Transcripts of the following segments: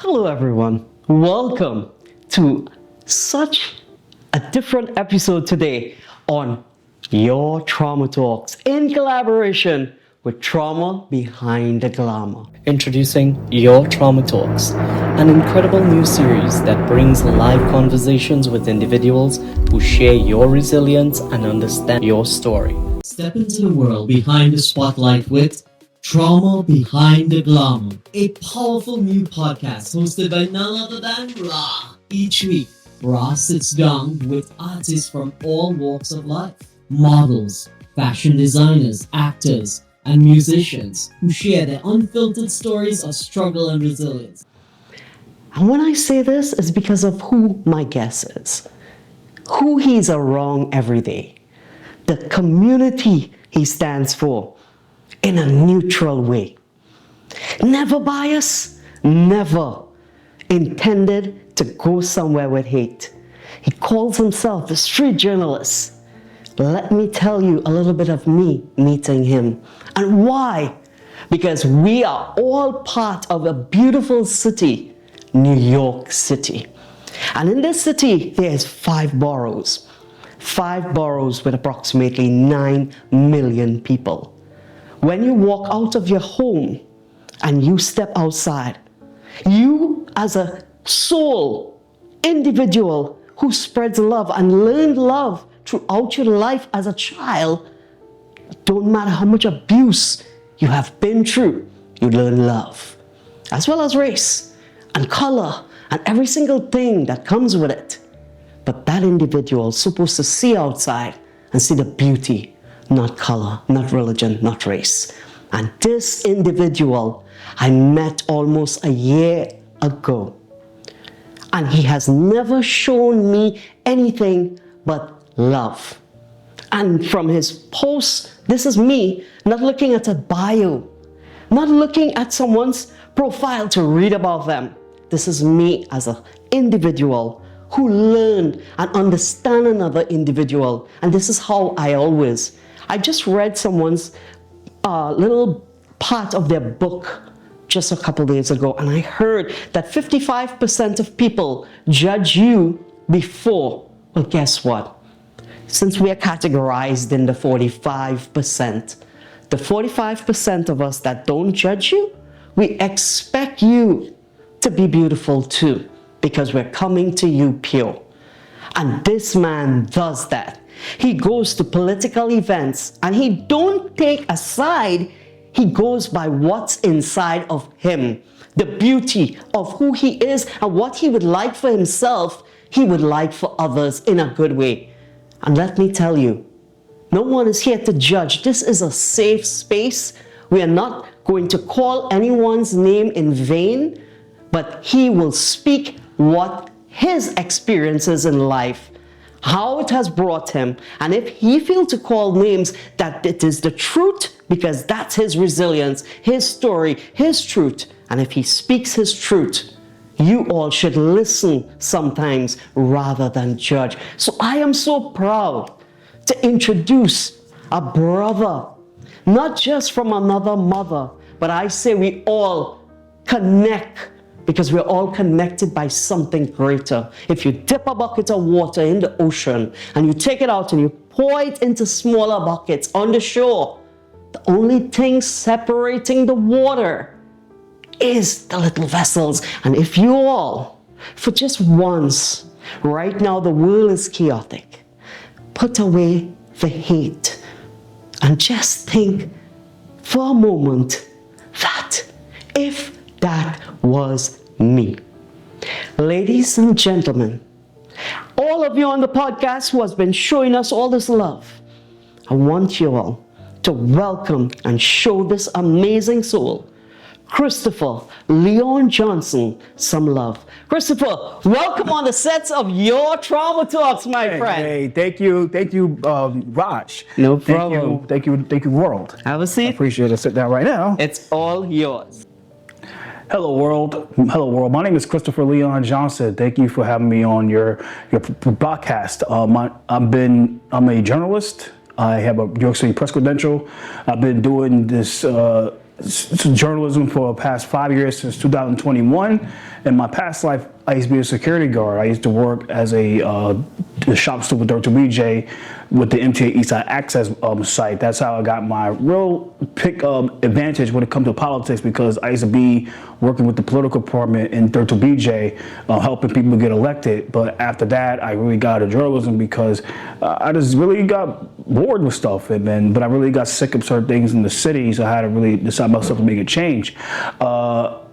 Hello, everyone. Welcome to such a different episode today on Your Trauma Talks in collaboration with Trauma Behind the Glamour. Introducing Your Trauma Talks, an incredible new series that brings live conversations with individuals who share your resilience and understand your story. Step into the world behind the spotlight with Trauma Behind the Glamour, a powerful new podcast hosted by none other than Ra. Each week, Ra sits down with artists from all walks of life, models, fashion designers, actors, and musicians who share their unfiltered stories of struggle and resilience. And when I say this, it's because of who my guest is, who he's around every day, the community he stands for in a neutral way. Never biased, never intended to go somewhere with hate. He calls himself a street journalist. Let me tell you a little bit of me meeting him. And why? Because we are all part of a beautiful city, New York City. And in this city, there's 5 boroughs. 5 boroughs with approximately 9 million people. When you walk out of your home and you step outside, you as a soul, individual who spreads love and learned love throughout your life as a child, don't matter how much abuse you have been through, you learn love, as well as race and color and every single thing that comes with it. But that individual is supposed to see outside and see the beauty, not color, not religion, not race. And this individual I met almost a year ago. And he has never shown me anything but love. And from his posts, this is me, not looking at a bio, not looking at someone's profile to read about them. This is me as an individual who learned and understand another individual. And this is how I just read someone's little part of their book just a couple days ago, and I heard that 55% of people judge you before. Well, guess what? Since we are categorized in the 45%, the 45% of us that don't judge you, we expect you to be beautiful too, because we're coming to you pure. And this man does that. He goes to political events and he don't take a side. He goes by what's inside of him. The beauty of who he is and what he would like for himself, he would like for others in a good way. And let me tell you, no one is here to judge. This is a safe space. We are not going to call anyone's name in vain, but he will speak what his experiences in life, how it has brought him, and if he feels to call names, that it is the truth, because that's his resilience, his story, his truth. And if he speaks his truth, you all should listen sometimes rather than judge. So I am so proud to introduce a brother, not just from another mother, but I say we all connect because we're all connected by something greater. If you dip a bucket of water in the ocean and you take it out and you pour it into smaller buckets on the shore, the only thing separating the water is the little vessels. And if you all, for just once, right now the world is chaotic, put away the hate and just think for a moment that if that was me. Ladies and gentlemen, all of you on the podcast who has been showing us all this love, I want you all to welcome and show this amazing soul, Christopher Leon Johnson, some love. Christopher, welcome on the sets of Your Trauma Talks, my friend. Hey, thank you, Raj. No problem. Thank you, world. Have a seat. I appreciate it. Sit down right now. It's all yours. Hello, world. Hello, world. My name is Christopher Leon Johnson. Thank you for having me on your podcast. I'm a journalist. I have a New York City press credential. I've been doing this journalism for the past 5 years, since 2021. In my past life, I used to be a security guard. I used to work as a shop steward with BJ with the MTA Eastside Access site. That's how I got my real advantage when it comes to politics, because I used to be working with the political department in BJ, helping people get elected. But after that, I really got into journalism because I just really got bored with stuff, but I really got sick of certain things in the city, so I had to really decide myself to make a change.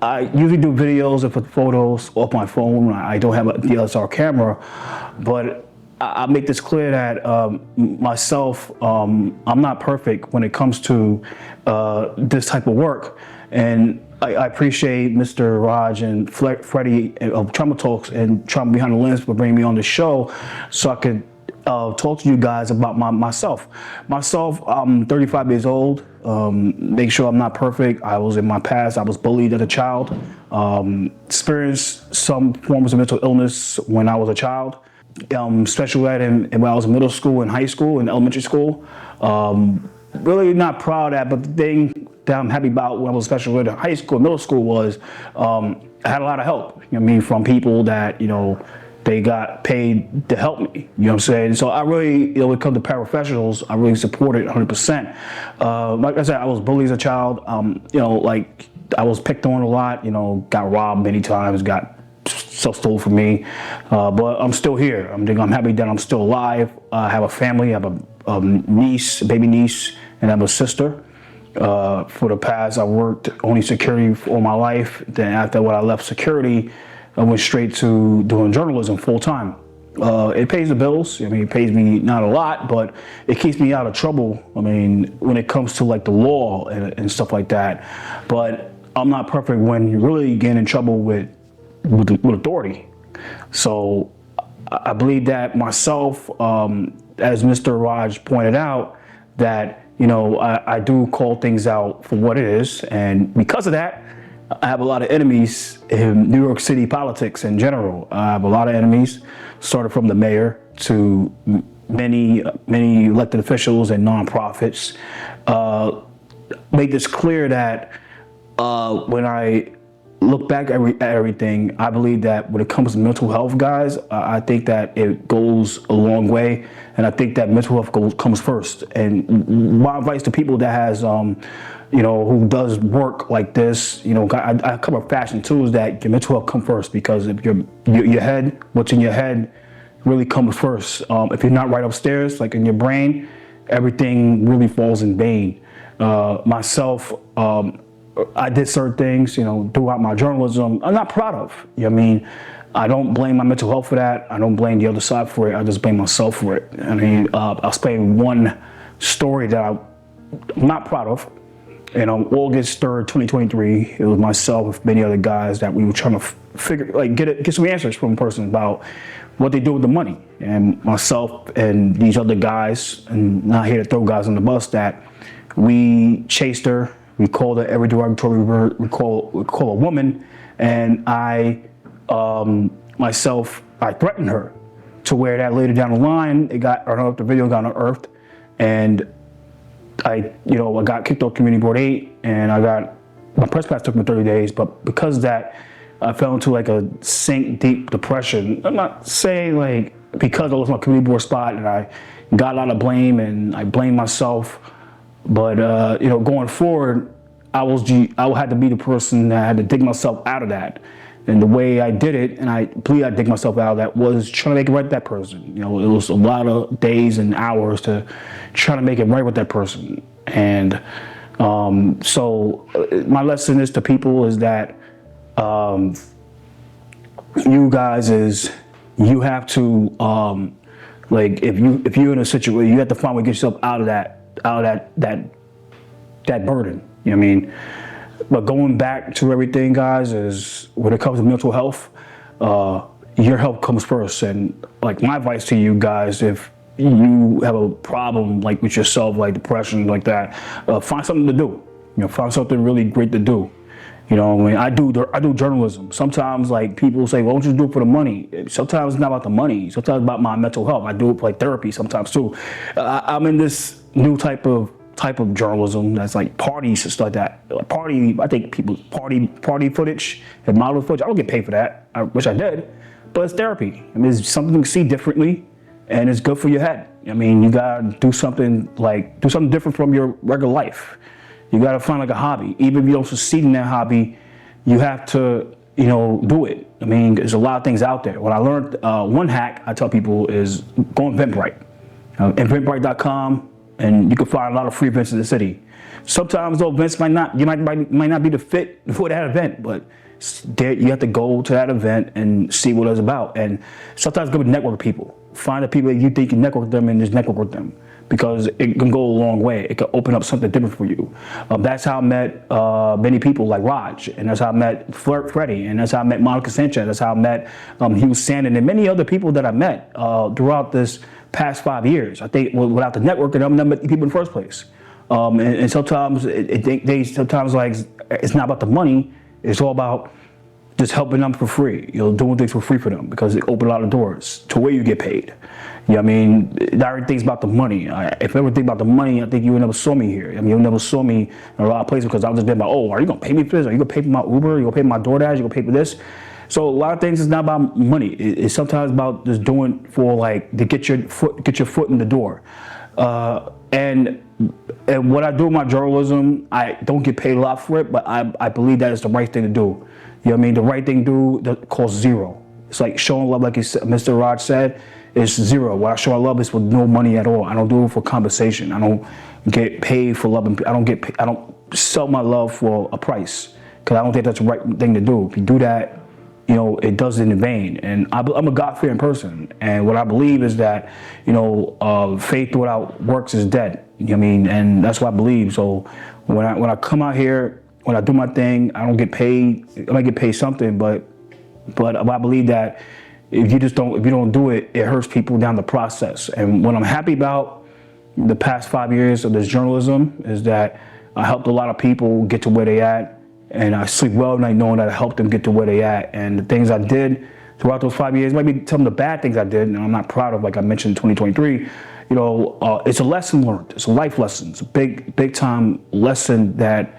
I usually do videos and put photos off my phone. I don't have a DSLR camera, but I make this clear that myself, I'm not perfect when it comes to this type of work. And I appreciate Mr. Raj and Freddie of Trauma Talks and Trauma Behind the Lens for bringing me on the show so I could talk to you guys about myself. I'm 35 years old. Make sure I'm not perfect. In my past, I was bullied as a child. Experienced some forms of mental illness when I was a child. Special ed when I was in middle school and high school and elementary school. Really not proud of that, but the thing that I'm happy about when I was special ed in high school and middle school was I had a lot of help. From people that, they got paid to help me, you know what I'm saying? So I really, when it comes to paraprofessionals, I really support it 100%. Like I said, I was bullied as a child. I was picked on a lot, got robbed many times, got stuff stolen from me. But I'm still here. I'm happy that I'm still alive. I have a family. I have a niece, a baby niece, and I have a sister. For the past, I worked only security for all my life. Then after when I left security, I went straight to doing journalism full time. It pays the bills. It pays me not a lot, but it keeps me out of trouble. When it comes to like the law and stuff like that. But I'm not perfect when you really get in trouble with authority. So I believe that myself, as Mr. Raj pointed out, that I do call things out for what it is, and because of that, I have a lot of enemies in New York City politics in general. I have a lot of enemies, started from the mayor to many elected officials and nonprofits. Make this clear that when I look back at everything, I believe that when it comes to mental health, guys, I think that it goes a long way, and I think that mental health comes first. And my advice to people that has who does work like this, I cover fashion too, is that your mental health come first, because if your head, what's in your head really comes first. If you're not right upstairs, like in your brain, everything really falls in vain. Myself, I did certain things, throughout my journalism I'm not proud of. I don't blame my mental health for that. I don't blame the other side for it. I just blame myself for it. I'll explain one story that I'm not proud of. And on August 3rd, 2023, it was myself with many other guys that we were trying to get some answers from a person about what they do with the money. And myself and these other guys, and not here to throw guys on the bus, that we chased her. We called her every derogatory word we call a woman, and I threatened her to where that later down the line, the video got unearthed, and I got kicked off Community Board 8, and my press pass took me 30 days, but because of that, I fell into like a deep depression. I'm not saying because I lost my Community Board spot and I got a lot of blame and I blame myself, but going forward, I had to be the person that had to dig myself out of that. And the way I did it, and I believe I dig myself out of that, was trying to make it right with that person. It was a lot of days and hours to try to make it right with that person. And so my lesson is to people is that you guys you have to if you're in a situation, you have to find a way to get yourself out of that burden. But going back to everything, guys, is when it comes to mental health, your health comes first. And my advice to you guys, if you have a problem with yourself, like depression, like that, find something to do. Find something really great to do. I do journalism. Sometimes people say, well, don't you do it for the money? Sometimes it's not about the money. Sometimes it's about my mental health. I do it for therapy sometimes too. I'm in this new type of type of journalism that's like parties and stuff like that. I think people party footage and model footage. I don't get paid for that. I wish I did, but it's therapy. I mean, it's something to see differently, and it's good for your head. I mean, you gotta do something different from your regular life. You gotta find like a hobby. Even if you don't succeed in that hobby, you have to, do it. I mean, there's a lot of things out there. What I learned, one hack I tell people is go on Eventbrite. Eventbrite.com, and you can find a lot of free events in the city. Sometimes those events might not be the fit for that event, but you have to go to that event and see what it's about. And sometimes go network with people. Find the people that you think you can network with them and just network with them, because it can go a long way. It can open up something different for you. That's how I met many people like Raj, and that's how I met Freddie, and that's how I met Monica Sanchez. That's how I met Hugh Sandin and many other people that I met throughout this past 5 years. I think without the networking, I'm not met people in the first place. And sometimes sometimes like it's not about the money. It's all about just helping them for free. Doing things for free for them, because it opens a lot of doors to where you get paid. I mean, everything's about the money. If everything about the money, I think you would never saw me here. I mean, you never saw me in a lot of places, because I've just been like, oh, are you gonna pay me for this? Are you gonna pay for my Uber? Are you gonna pay for my DoorDash? You gonna pay for this? So a lot of things is not about money. It's sometimes about just doing for to get your foot in the door. And what I do in my journalism, I don't get paid a lot for it, but I believe that is the right thing to do. You know what I mean? The right thing to do that costs zero. It's like showing love, like Mr. Raj said, is zero. What I show love is with no money at all. I don't do it for compensation. I don't get paid for loving. I don't sell my love for a price, because I don't think that's the right thing to do. If you do that, it does it in vain. And I'm a God-fearing person, and what I believe is that, faith without works is dead. You know what I mean? And that's what I believe. So when I come out here, when I do my thing, I don't get paid. I might get paid something, but I believe that if you don't do it, it hurts people down the process. And what I'm happy about the past 5 years of this journalism is that I helped a lot of people get to where they at. And I sleep well at night knowing that I helped them get to where they at. And the things I did throughout those 5 years, maybe some of the bad things I did, and I'm not proud of, like I mentioned in 2023, it's a lesson learned. It's a life lesson. It's a big time lesson that,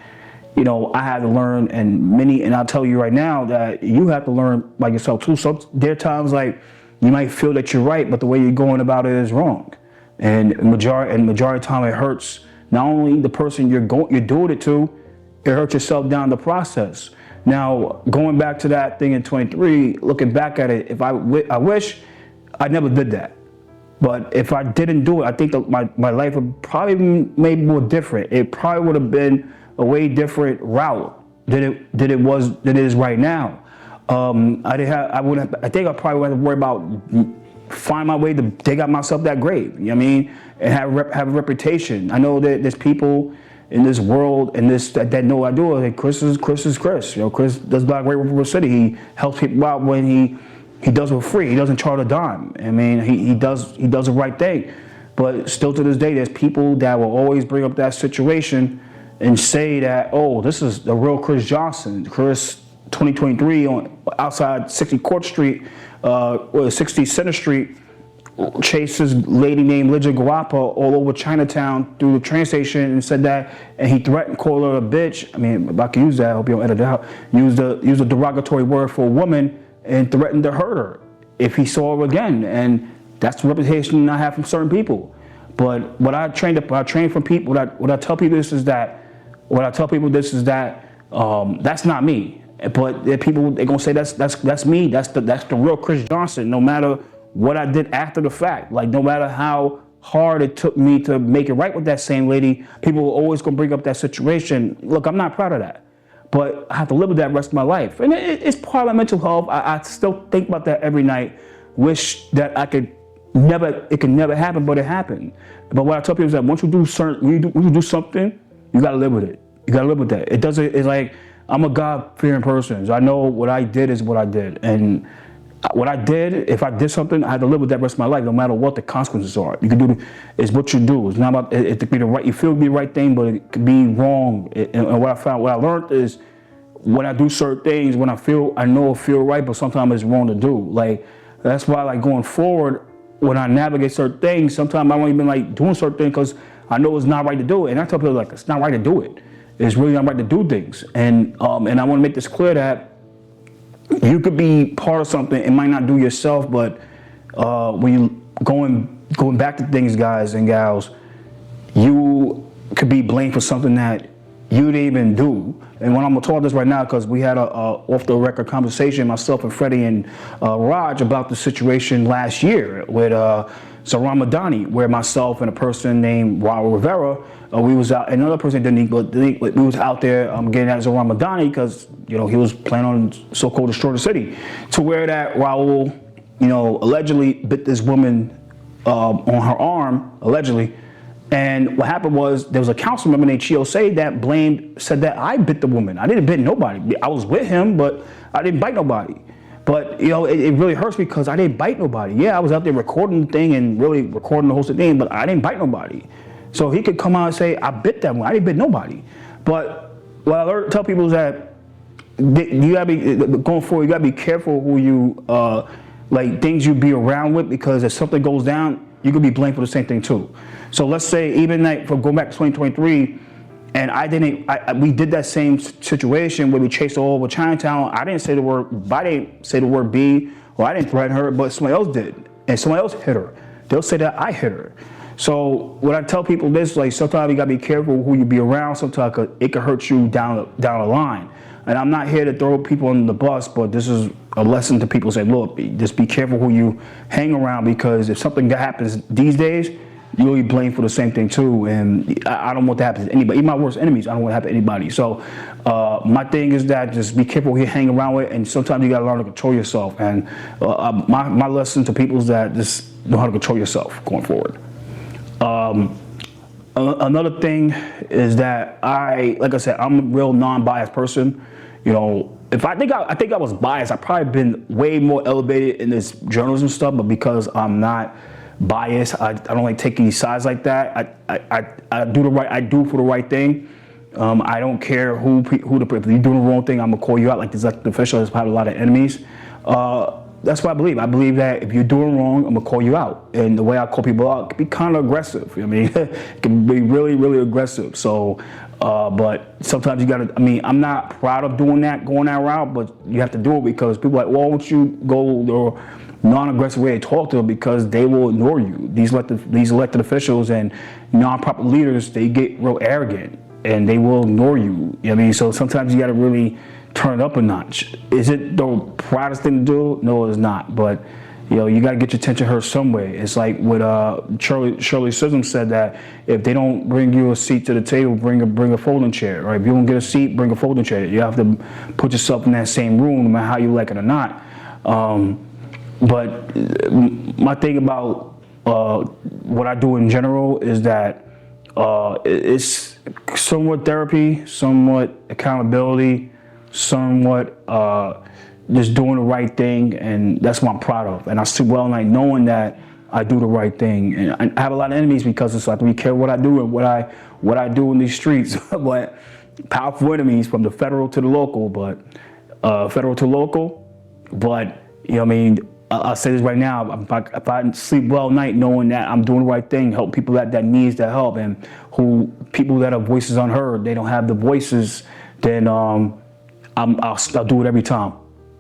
I had to learn, and I'll tell you right now that you have to learn by yourself too. So there are times like you might feel that you're right, but the way you're going about it is wrong. And majority of the time it hurts not only the person you're doing it to, it hurts yourself down the process. Now, going back to that thing in 23, looking back at it, I wish I never did that. But if I didn't do it, I think that my life would probably be made more different. It probably would have been a way different route than it is right now. I think I probably wouldn't have to worry about find my way to dig out myself that grave. You know what I mean? And have a reputation. I know that there's people in this world and that know I do. Like Chris is Chris. Chris does Black Radio River City. He helps people out when he does it for free. He doesn't charge a dime. I mean, he does the right thing. But still to this day, there's people that will always bring up that situation and say that, oh, this is the real Chris Johnson. Chris 2023 outside 60 Court Street, 60 Center Street, chases lady named Lydia Guapa all over Chinatown through the train station and said that, and he threatened, called her a bitch. I mean, if I can use that, I hope you don't edit it out. Use a derogatory word for a woman and threatened to hurt her if he saw her again. And that's the reputation I have from certain people. But what I train from people, what I tell people this is that, that's not me. But they're gonna say that's me. That's the real Chris Johnson. No matter what I did after the fact, like no matter how hard it took me to make it right with that same lady, people were always gonna bring up that situation. Look, I'm not proud of that, but I have to live with that the rest of my life, and it's part of my mental health. I still think about that every night. Wish that it could never happen, but it happened. But what I tell people is that once you do something, you gotta live with it. You gotta live with that. It's like, I'm a God-fearing person. So I know what I did is what I did. And what I did, if I did something, I had to live with that rest of my life, no matter what the consequences are. You can do it's what you do. It's not about it to be the right. You feel to be the right thing, but it could be wrong. And what I learned is when I do certain things, when I know it feel right, but sometimes it's wrong to do. Like that's why, like going forward, when I navigate certain things, sometimes I don't even like doing certain things because I know it's not right to do it. And I tell people, like, it's not right to do it. It's really not right to do things. And I want to make this clear that you could be part of something and might not do yourself, but when you going back to things, guys and gals, you could be blamed for something that you didn't even do. And when I'm gonna talk this right now, because we had a off the record conversation, myself and Freddie and Raj, about the situation last year with Zohran Madani, where myself and a person named Raul Rivera, we was out, and another person didn't, but we was out there getting at Zohran Madani because he was planning on so-called destroy the city, to where that Raul, allegedly bit this woman on her arm, allegedly. And what happened was there was a council member named Chiosei that said that I bit the woman. I didn't bit nobody. I was with him, but I didn't bite nobody. But it really hurts because I didn't bite nobody. Yeah, I was out there recording the thing and really recording the whole thing, but I didn't bite nobody. So he could come out and say, I bit that one. I didn't bit nobody. But what I tell people is that you gotta be, going forward, you gotta be careful who you, things you be around with, because if something goes down, you could be blamed for the same thing too. So let's say even for going back to 2023, and we did that same situation where we chased all over Chinatown. I didn't say the word B, or I didn't threaten her, but somebody else did, and somebody else hit her. They'll say that I hit her. So what I tell people is, like, sometimes you gotta be careful who you be around. Sometimes it could hurt you down the line. And I'm not here to throw people under the bus, but this is a lesson to people. Say, look, just be careful who you hang around, because if something happens these days, you'll be blamed for the same thing too. And I don't want that to happen to anybody. Even my worst enemies, I don't want it to happen to anybody. So my thing is that just be careful who you hang around with, and sometimes you gotta learn to control yourself. And my lesson to people is that just know how to control yourself going forward. Another thing is that like I said, I'm a real non-biased person. If I think I was biased, I've probably been way more elevated in this journalism stuff. But because I'm not biased, I don't like taking sides like that. I do for the right thing. I don't care if you're doing the wrong thing, I'm gonna call you out. Like this elected official has probably a lot of enemies. That's what I believe. I believe that if you're doing wrong, I'm gonna call you out. And the way I call people out can be kind of aggressive. It can be really, really aggressive. So, but sometimes you gotta, I'm not proud of doing that, going that route, but you have to do it because people are like, well, why don't you go the non-aggressive way to talk to them, because they will ignore you. These elected officials and non-proper leaders, they get real arrogant and they will ignore you. So sometimes you gotta really turn it up a notch. Is it the proudest thing to do? No, it's not. But you got to get your attention heard some way. It's like what Shirley Sissom said, that if they don't bring you a seat to the table, bring a folding chair. Or if you don't get a seat, bring a folding chair. You have to put yourself in that same room, no matter how you like it or not. But my thing about what I do in general is that it's somewhat therapy, somewhat accountability, somewhat just doing the right thing, and that's what I'm proud of. And I sleep well at night knowing that I do the right thing. And I have a lot of enemies because it's like, we care what I do and what I do in these streets. But powerful enemies from the federal to the local, but I'll say this right now, if I sleep well at night knowing that I'm doing the right thing, help people that needs that help, and people that have voices unheard, they don't have the voices, then I'll do it every time.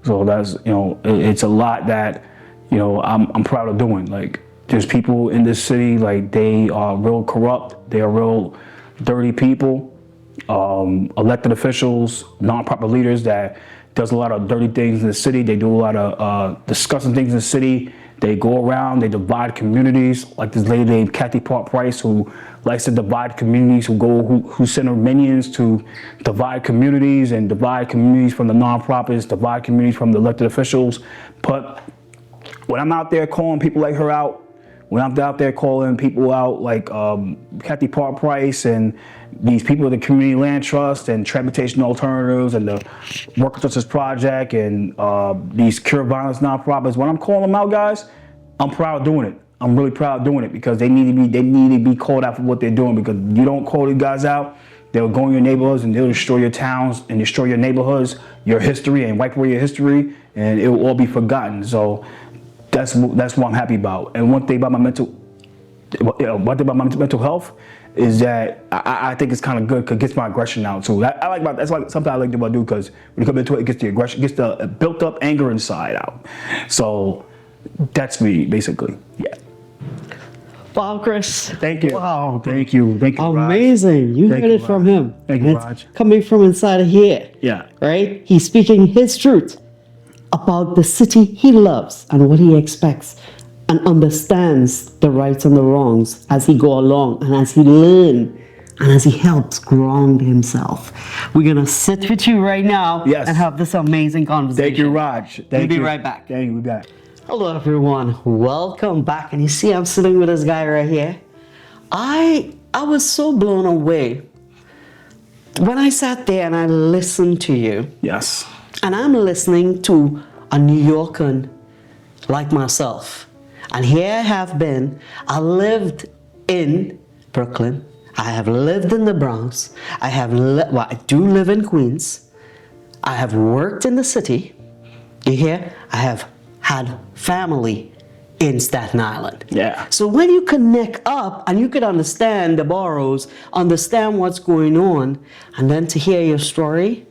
So that's, it's a lot that, I'm proud of doing. Like, there's people in this city, like, they are real corrupt. They are real dirty people. Elected officials, non-proper leaders that does a lot of dirty things in the city. They do a lot of disgusting things in the city. They go around, they divide communities, like this lady named Kathy Park Price, who likes to divide communities, who send her minions to divide communities from the nonprofits, divide communities from the elected officials. But when I'm out there calling people like her out, when I'm out there calling people out like Kathy Park Price and these people of the Community Land Trust and Transportation Alternatives and the Worker Justice Project and these Cure Violence nonprofits, when I'm calling them out, guys, I'm proud of doing it. I'm really proud of doing it because they need to be called out for what they're doing, because you don't call these guys out, they'll go in your neighborhoods and they'll destroy your towns and destroy your neighborhoods, your history, and wipe away your history, and it will all be forgotten. So that's what I'm happy about. And one thing about my mental health is that I think it's kind of good because it gets my aggression out too. That's like something I like to do because when you come into it, it gets the aggression, gets the built up anger inside out. So that's me basically. Yeah. Wow, Chris. Thank you. Wow. Thank you. Thank you. Amazing. You Thank heard you, it from Raj. him. Thank you, And it's Raj. coming from inside of here. Yeah. Right? He's speaking his truth about the city he loves and what he expects, and understands the rights and the wrongs as he go along and as he learn and as he helps ground himself. We're gonna sit with you right now Yes. and have this amazing conversation. Thank you, Raj. Thank We'll be you. right back. Thank you. We'll be back. Hello everyone, welcome back. And you see I'm sitting with this guy right here. I was so blown away when I sat there and I listened to you. Yes. And I'm listening to a New Yorker like myself. And here I have been. I lived in Brooklyn. I have lived in the Bronx. I do live in Queens. I have worked in the city. You hear? I have had family in Staten Island. Yeah. So when you connect up and you could understand the boroughs, understand what's going on, and then to hear your story,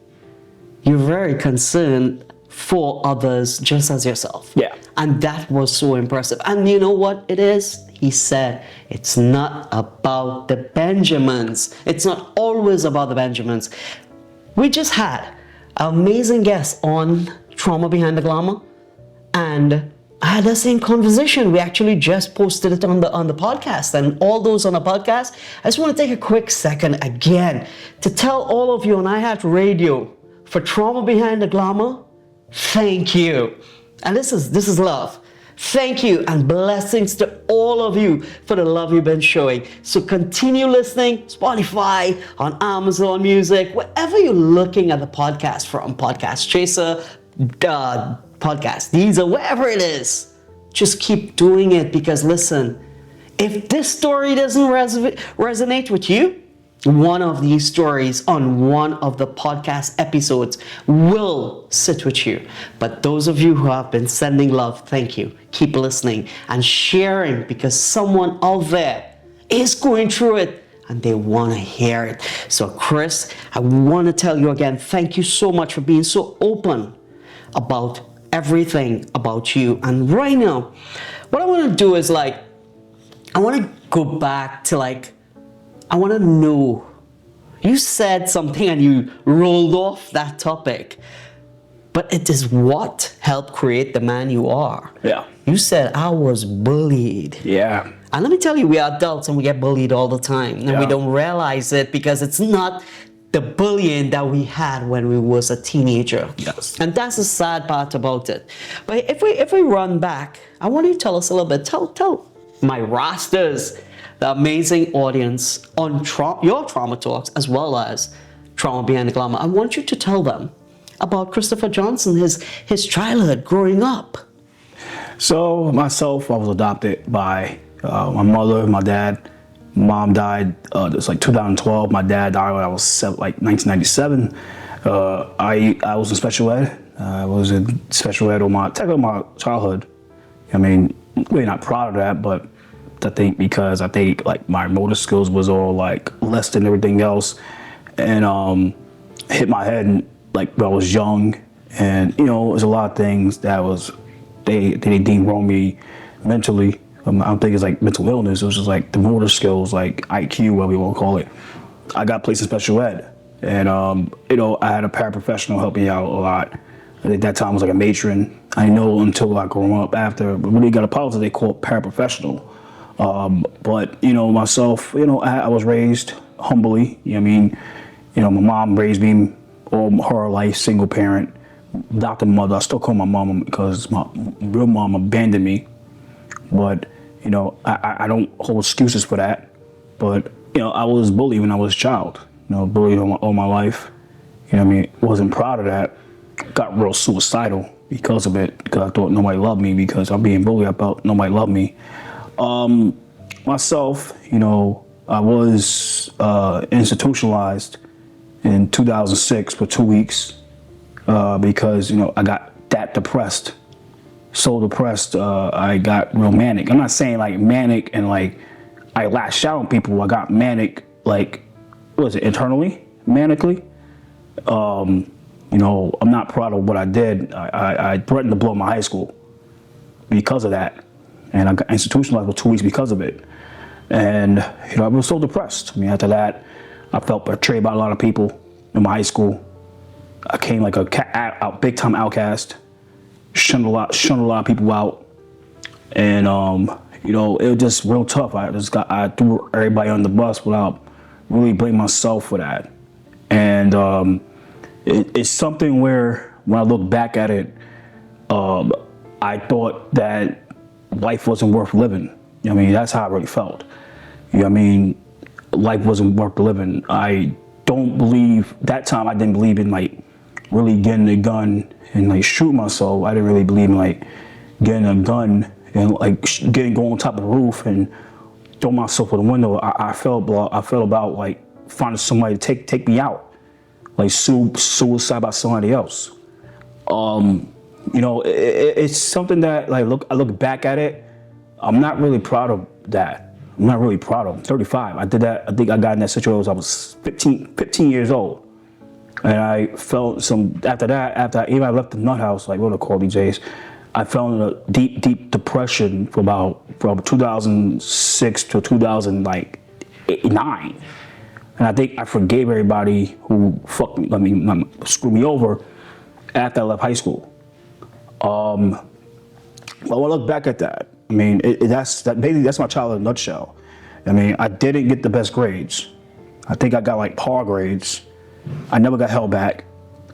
you're very concerned for others just as yourself. Yeah. And that was so impressive. And you know what it is? He said, it's not about the Benjamins. It's not always about the Benjamins. We just had an amazing guest on Trauma Behind the Glamour. And I had the same conversation. We actually just posted it on the podcast. And all those on the podcast, I just want to take a quick second again to tell all of you on iHeartRadio for Trauma Behind the Glamour, thank you. And this is love. Thank you and blessings to all of you for the love you've been showing. So continue listening, Spotify, on Amazon Music, wherever you're looking at the podcast from, Podcast Chaser, Podcast Deezer, wherever it is. Just keep doing it because listen, if this story doesn't resonate with you, one of these stories on one of the podcast episodes will sit with you. But those of you who have been sending love, thank you. Keep listening and sharing because someone out there is going through it and they want to hear it. So Chris, I want to tell you again, thank you so much for being so open about everything about you. And right now, what I want to do is I want to go back to I want to know, you said something and you rolled off that topic, but it is what helped create the man you are. Yeah. You said, I was bullied. Yeah. And let me tell you, we are adults and we get bullied all the time. And we don't realize it because it's not the bullying that we had when we was a teenager. Yes. And that's the sad part about it. But if we run back, I want you to tell us a little bit, tell my rosters, the amazing audience on your Trauma Talks as well as Trauma Behind the Glamour. I want you to tell them about Christopher Johnson, his childhood growing up. So myself, I was adopted by my mother, my dad. Mom died, it was 2012. My dad died when I was 1997. I was in special ed. I was in special ed all my childhood. I mean, really not proud of that, but I think my motor skills was all less than everything else, and hit my head when I was young, and it was a lot of things that they deemed wrong me mentally. I don't think it's mental illness. It was just the motor skills, IQ, whatever you want to call it. I got placed in special ed, and I had a paraprofessional help me out a lot. At that time, I was a matron. I know until I grew up after, but when they got a policy, they call it paraprofessional. But myself, I was raised humbly. My mom raised me all her life, single parent, adopted mother. I still call my mom because my real mom abandoned me. But I don't hold excuses for that. But I was bullied when I was a child. Bullied all my life. Wasn't proud of that. Got real suicidal because of it. Because I thought nobody loved me because I'm being bullied. I felt nobody loved me. Myself, I was institutionalized in 2006 for 2 weeks because I got that depressed. So depressed, I got real manic. I'm not saying manic and I lashed out on people. I got manic, like, what was it, internally, manically. You know, I'm not proud of what I did. I threatened to blow my high school because of that. And I got institutionalized for 2 weeks because of it. And, you know, I was so depressed. I mean, after that, I felt betrayed by a lot of people in my high school. I came like a big time outcast, shunned a lot of people out. And, you know, it was just real tough. I threw everybody on the bus without really blaming myself for that. And it's something where when I look back at it, I thought that life wasn't worth living. You know what I mean? That's how I really felt. You know what I mean? Life wasn't worth living. I don't believe, that time I didn't believe in like really getting a gun and like shoot myself. I didn't really believe in like getting a gun and like going on top of the roof and throw myself out the window. I felt about like finding somebody to take me out, like suicide by somebody else. You know, it's something that like I look back at it. I'm not really proud of that. I'm not really proud of it. I'm 35. I did that. I think I got in that situation when I was 15 years old. And I felt after I left the nut house, like what do they call these days, I fell in a deep depression from 2006 to 2009. And I think I forgave everybody who screwed me over after I left high school. But when I look back at that, I mean, basically that's my childhood in a nutshell. I mean, I didn't get the best grades. I think I got like par grades. I never got held back.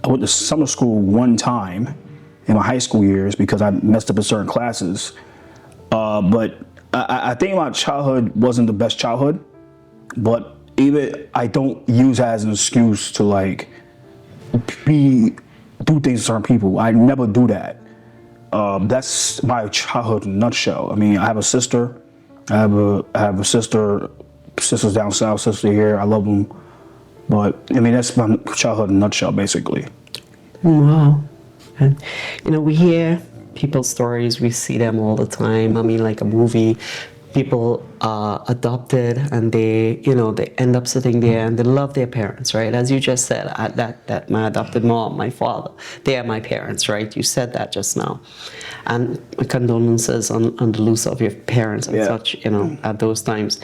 I went to summer school one time in my high school years because I messed up in certain classes. But I think my childhood wasn't the best childhood, but even I don't use that as an excuse to like do things to certain people. I never do that. That's my childhood in a nutshell. I mean, I have a sister. I have a sister. Sisters down south, sister here. I love them. But I mean, that's my childhood in a nutshell, basically. Wow. And, you know, we hear people's stories. We see them all the time. I mean, like a movie. People are adopted and they end up sitting there and they love their parents, right? As you just said, that my adopted mom, my father, they are my parents, right? You said that just now. And my condolences on the loss of your parents and such, you know, at those times.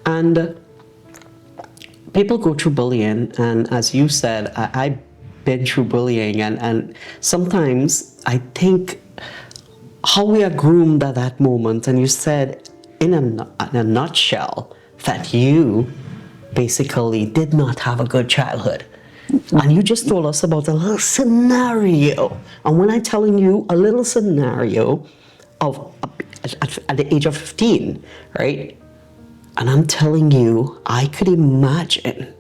And people go through bullying, and as you said, I've been through bullying, and sometimes I think how we are groomed at that moment, and you said, in a nutshell, that you basically did not have a good childhood. And you just told us about a little scenario. And when I'm telling you a little scenario of at the age of 15, right? And I'm telling you, I could imagine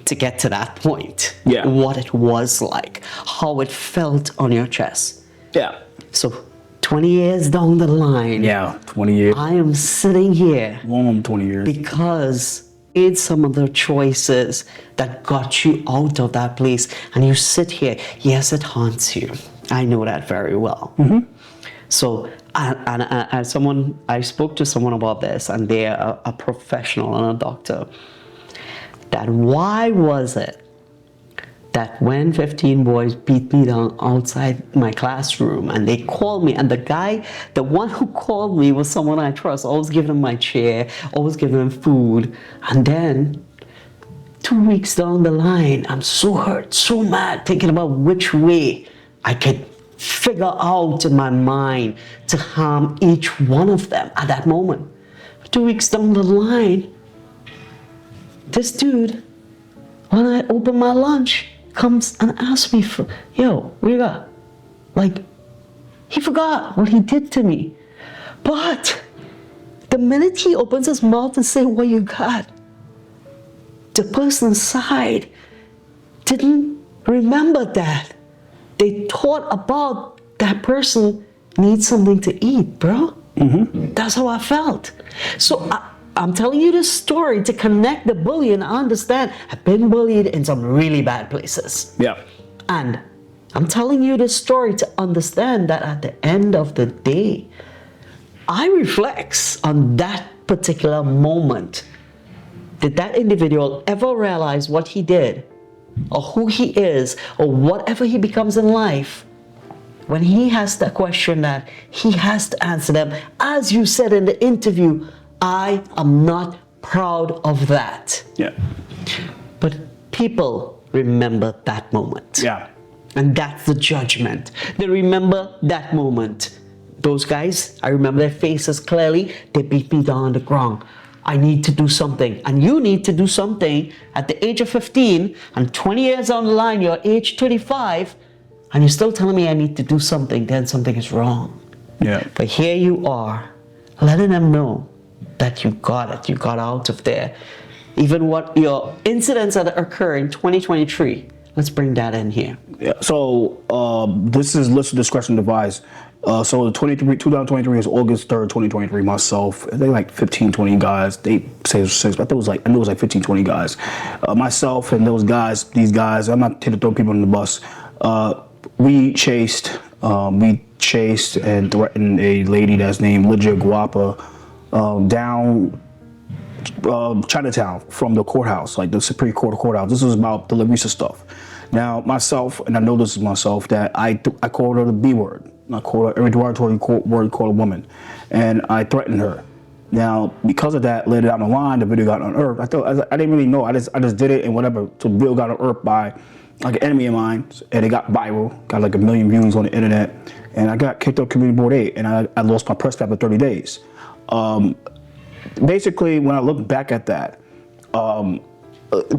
to get to that point, what it was like, how it felt on your chest. Yeah. So 20 years down the line. Yeah, 20 years. I am sitting here. Long 20 years. Because it's some of the choices that got you out of that place. And you sit here. Yes, it haunts you. I know that very well. Mm-hmm. So, I spoke to someone about this, and they're a professional and a doctor. That why was it that when 15 boys beat me down outside my classroom and they called me, and the one who called me was someone I trust, always giving him my chair, always giving him food, and then 2 weeks down the line, I'm so hurt, so mad, thinking about which way I could figure out in my mind to harm each one of them at that moment. 2 weeks down the line, this dude, when I open my lunch, comes and asks me for, yo, what you got? Like, he forgot what he did to me. But the minute he opens his mouth and say, what you got? The person inside didn't remember that. They thought about that person needs something to eat, bro. Mm-hmm. That's how I felt. So I'm telling you this story to connect the bully and understand I've been bullied in some really bad places. Yeah. And I'm telling you this story to understand that at the end of the day, I reflects on that particular moment. Did that individual ever realize what he did, or who he is, or whatever he becomes in life? When he has the question that he has to answer them, as you said in the interview, I am not proud of that. Yeah. But people remember that moment. Yeah. And that's the judgment. They remember that moment. Those guys, I remember their faces clearly. They beat me down on the ground. I need to do something. And you need to do something at the age of 15, and 20 years down the line, you're age 25, and you're still telling me I need to do something, then something is wrong. Yeah. But here you are, letting them know that you got it. You got out of there. Even what your incidents that occur in 2023, let's bring that in here. Yeah. So this is listener discretion advised. So 2023 is August 3rd, 2023. Myself, they like 15, 20 guys. They say it was 6, but I knew it was like 15, 20 guys. Myself and these guys, I'm not here to throw people under the bus. We chased and threatened a lady that's named Lydia Guapa down Chinatown from the courthouse, like the Supreme Court courthouse. This was about the Larissa stuff. Now, myself, and I know this is myself, that I called her the B word. I called her every derogatory word called a woman, and I threatened her. Now, because of that, later down the line, the video got unearthed. I didn't really know. I just did it and whatever. So the video got unearthed by like an enemy of mine, and it got viral. Got like 1 million views on the internet, and I got kicked off Community Board 8, and I lost my press for 30 days. Basically, when I look back at that,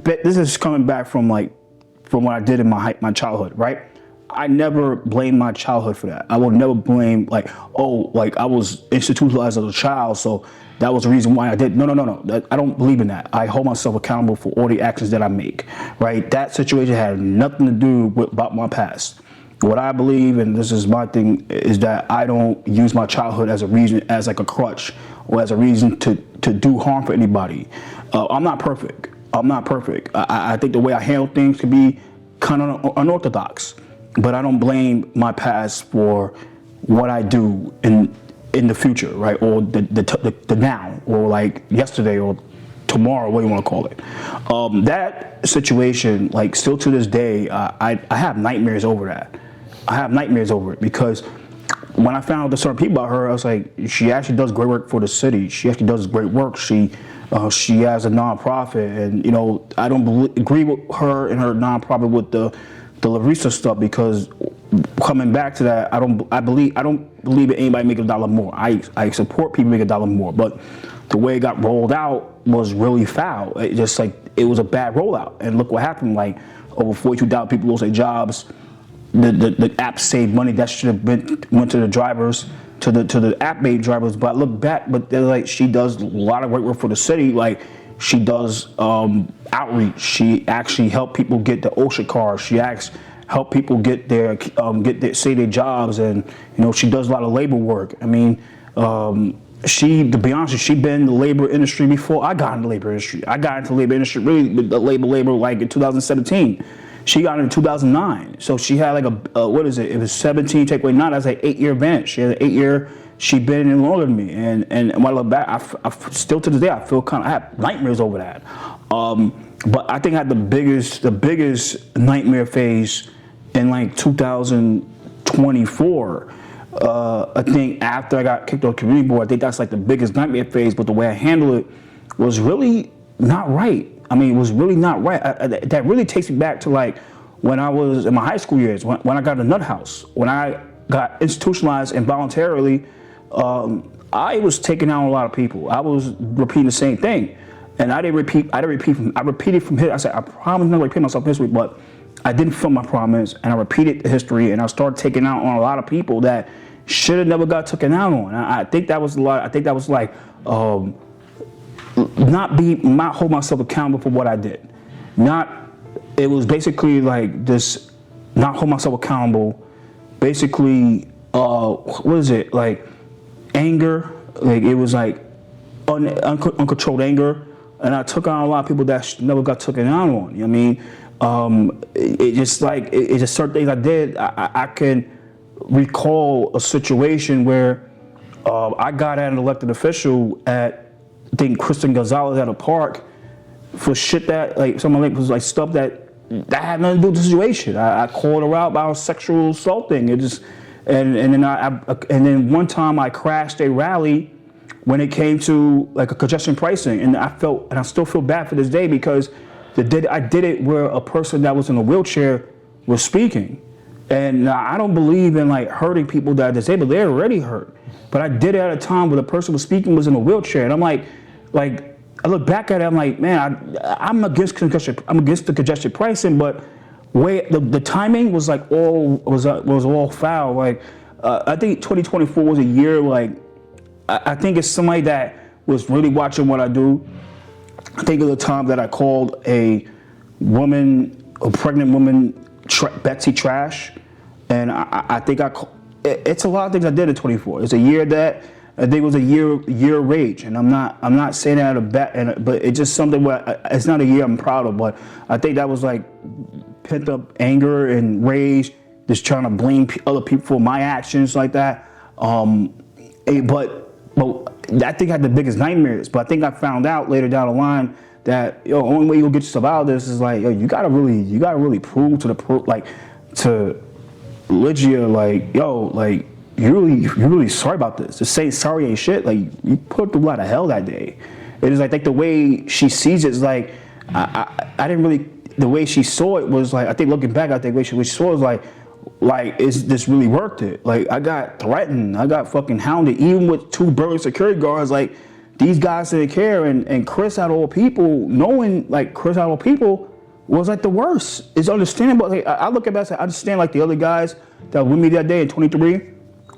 this is coming back from what I did in my childhood, right? I never blame my childhood for that. I will never blame I was institutionalized as a child, so that was the reason why I did. No. I don't believe in that. I hold myself accountable for all the actions that I make, right? That situation had nothing to do about my past. What I believe, and this is my thing, is that I don't use my childhood as a reason, as like a crutch, or as a reason to do harm for anybody. I'm not perfect. I think the way I handle things can be kind of unorthodox, but I don't blame my past for what I do in the future, right? Or the now, or like yesterday, or tomorrow, what do you want to call it? That situation, like still to this day, I have nightmares over that. I have nightmares over it because when I found out the certain people about her, I was like, she actually does great work for the city. She actually does great work. She has a nonprofit, and I don't agree with her and her nonprofit with the Larissa stuff, because coming back to that, I don't believe in anybody making $1 more. I support people making $1 more, but the way it got rolled out was really foul. It was a bad rollout, and look what happened. Like over 42,000 people lost their jobs. The app saved money that should have went to the drivers, to the app made drivers. But I look back, but they're like, she does a lot of great work for the city. Like she does outreach. She actually helped people get the OSHA cars. She help people get their save their jobs, and she does a lot of labor work. I mean, to be honest, she been in the labor industry before I got in the labor industry. I got into the labor industry really with the labor like in 2017. She got in 2009, so she had like what is it? It was 17 take away 9. That's like 8-year advantage. She had an 8-year. She been in longer than me, and when I look back, I still to this day I feel I have nightmares over that. But I think I had the biggest nightmare phase in like 2024. I think after I got kicked off community board, I think that's like the biggest nightmare phase. But the way I handled it was really not right. I mean, it was really not right. That really takes me back to like when I was in my high school years, when I got a nut house, when I got institutionalized involuntarily. I was taking out a lot of people. I was repeating the same thing, and I repeated from history. I said I promise not to repeat myself history, but I didn't fulfill my promise, and I repeated the history, and I started taking out on a lot of people that should have never got taken out on. I think that was a lot. I think that was like not hold myself accountable for what I did. It was basically like this, not hold myself accountable. Basically, what is it like? Anger, like it was like uncontrolled anger, and I took on a lot of people that never got taken out on. You know what I mean? It's just certain things I did. I can recall a situation where I got at an elected official at, I think, Kristen Gonzalez at a park for shit that, like, someone like was like stuff that had nothing to do with the situation. I called her out about sexual assaulting. It just, and then one time I crashed a rally when it came to like a congestion pricing, and I still feel bad for this day because I did it where a person that was in a wheelchair was speaking. And I don't believe in like hurting people that are disabled. They're already hurt. But I did it at a time where the person was speaking was in a wheelchair, and I'm like I look back at it, I'm like, man, I'm against the congestion pricing, but the timing was like was all foul. Like I think 2024 was a year like I think it's somebody that was really watching what I do. I think of the time that I called a pregnant woman, Betsy Trash, and I think it's a lot of things I did in 24. It's a year that I think it was a year of rage, and I'm not saying that but it's just something where it's not a year I'm proud of, but I think that was like pent up anger and rage, just trying to blame other people for my actions like that. But I think I had the biggest nightmares. But I think I found out later down the line that the only way you'll get yourself out of this is like, you gotta really prove to Lygia, like, you're really sorry about this. To say sorry ain't shit. Like, you put through a lot of hell that day. It is like the way she sees it is like, I didn't really, the way she saw it was like, I think looking back, I think the way she saw it was like, is this really worth it? Like, I got threatened, I got fucking hounded, even with 2 burly security guards. Like, these guys didn't care, and Chris out of all people, knowing like Chris out of all people was like the worst. It's understandable. Like, I look at that, I understand like the other guys that were with me that day in 23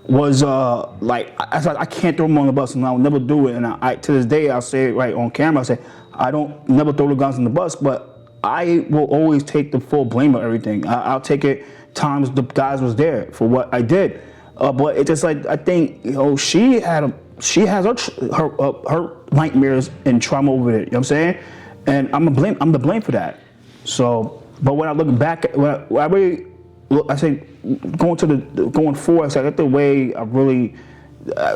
was I can't throw them on the bus, and I'll never do it. And I to this day I'll say it right on camera. I say I don't never throw the guys on the bus, but I will always take the full blame of everything. I'll take it times the guys was there for what I did. But it's just like, I think, she has her nightmares and trauma over it. You know what I'm saying? And I'm the blame for that. So, but when I look back, I say going forward, I get the way I really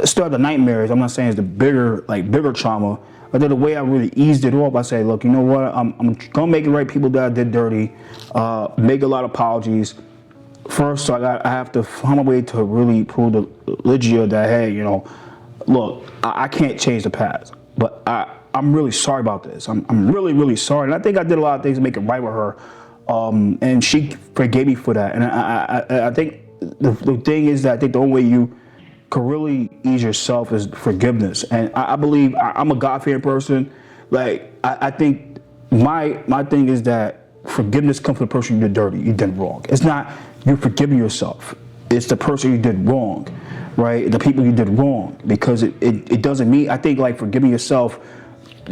started the nightmares. I'm not saying it's the bigger trauma. But the way I really eased it off, I say, look, you know what? I'm gonna make it right. People that I did dirty, make a lot of apologies. First, I have to find my way to really prove to Lygia that, hey, look, I can't change the past, but I'm really sorry about this. I'm really, really sorry. And I think I did a lot of things to make it right with her. And she forgave me for that. And I think the thing is that I think the only way you can really ease yourself is forgiveness. And I believe I'm a God-fearing person. Like, I think my thing is that forgiveness comes from the person you did wrong. It's not you forgiving yourself. It's the person you did wrong, right? The people you did wrong, because it doesn't mean, I think like forgiving yourself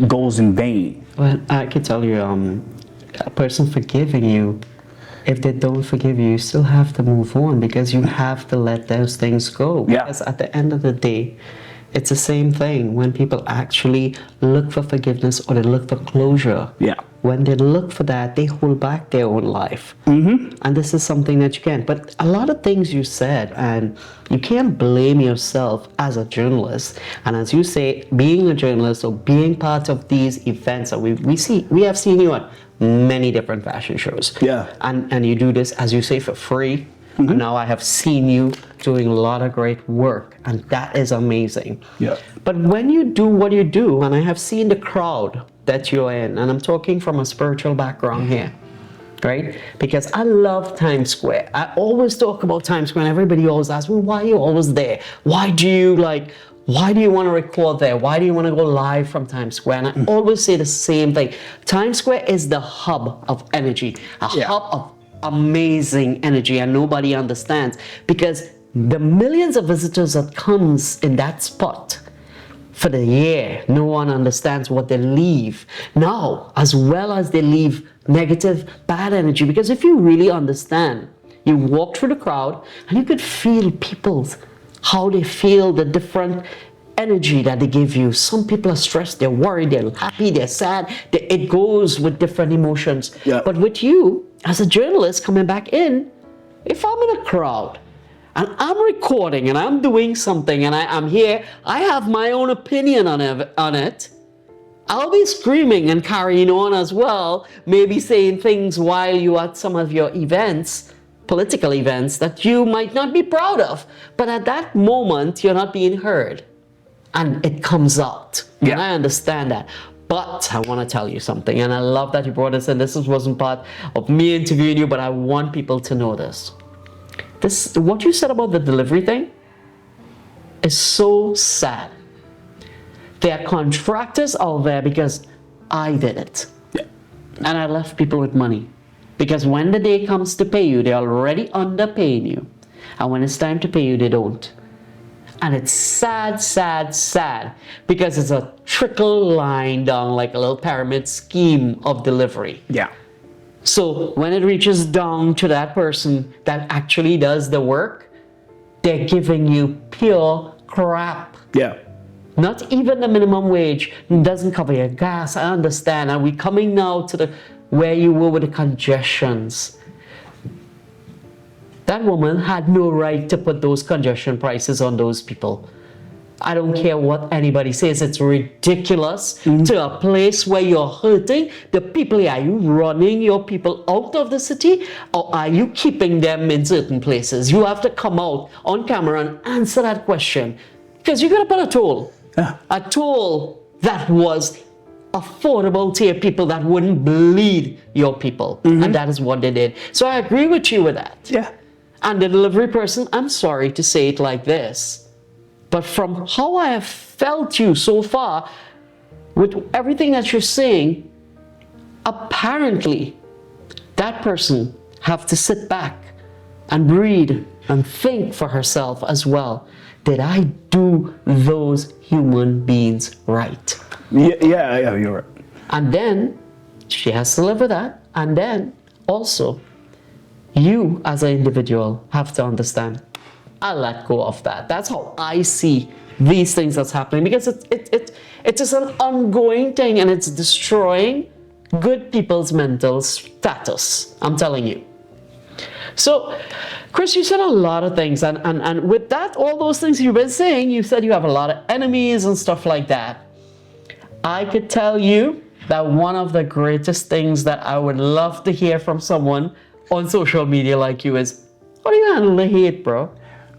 goes in vain. Well, I can tell you, a person forgiving you, if they don't forgive you, you still have to move on, because you have to let those things go. Yeah. Because at the end of the day, it's the same thing when people actually look for forgiveness or they look for closure. Yeah. When they look for that, they hold back their own life. Mm-hmm. And this is something that you can. But a lot of things you said, and you can't blame yourself as a journalist. And as you say, being a journalist or being part of these events that we have seen you at many different fashion shows. Yeah. And you do this, as you say, for free. Mm-hmm. And now I have seen you doing a lot of great work, and that is amazing. Yeah. But when you do what you do, and I have seen the crowd that you're in, and I'm talking from a spiritual background here, right? Because I love Times Square. I always talk about Times Square, and everybody always asks me, why are you always there? Why do you want to record there? Why do you want to go live from Times Square? And I always say the same thing. Times Square is the hub of energy, hub of amazing energy, and nobody understands, because the millions of visitors that comes in that spot for the year, no one understands what they leave now, as well as they leave negative, bad energy. Because if you really understand, you walk through the crowd and you could feel how they feel, the different energy that they give you. Some people are stressed, they're worried, they're happy, they're sad. It goes with different emotions. Yeah. But with you, as a journalist coming back in, if I'm in a crowd and I'm recording and I'm doing something and I'm here, I have my own opinion on it, I'll be screaming and carrying on as well, maybe saying things while you're at some of your events, political events, that you might not be proud of. But at that moment, you're not being heard. And it comes out. Yeah. And I understand that. But I want to tell you something, and I love that you brought this in. This wasn't part of me interviewing you, but I want people to know this. What you said about the delivery thing is so sad. There are contractors out there because I did it. Yeah. And I left people with money. Because when the day comes to pay you, they're already underpaying you. And when it's time to pay you, they don't. And it's sad, sad, sad. Because it's a trickle line down like a little pyramid scheme of delivery. Yeah. So when it reaches down to that person that actually does the work, they're giving you pure crap. Yeah. Not even the minimum wage doesn't cover your gas. I understand. And we're coming now to the where you were with the congestions. That woman had no right to put those congestion prices on those people. I don't care what anybody says. It's ridiculous to a place where you're hurting the people. Are you running your people out of the city, or are you keeping them in certain places? You have to come out on camera and answer that question, because you got to put a toll. Yeah. A toll that was affordable to your people, that wouldn't bleed your people. And that is what they did. So I agree with you with that. Yeah. And the delivery person, I'm sorry to say it like this, but from how I have felt you so far, with everything that you're saying, apparently that person have to sit back and breathe and think for herself as well. Did I do those human beings right? Yeah, you're right. And then she has to live with that. And then also, you as an individual have to understand, I let go of that. That's how I see these things that's happening, because it is an ongoing thing, and it's destroying good people's mental status. I'm telling you. So, Chris, you said a lot of things, and with that, all those things you've been saying, you said you have a lot of enemies and stuff like that. I could tell you that one of the greatest things that I would love to hear from someone on social media like you is, how do you handle the hate, bro?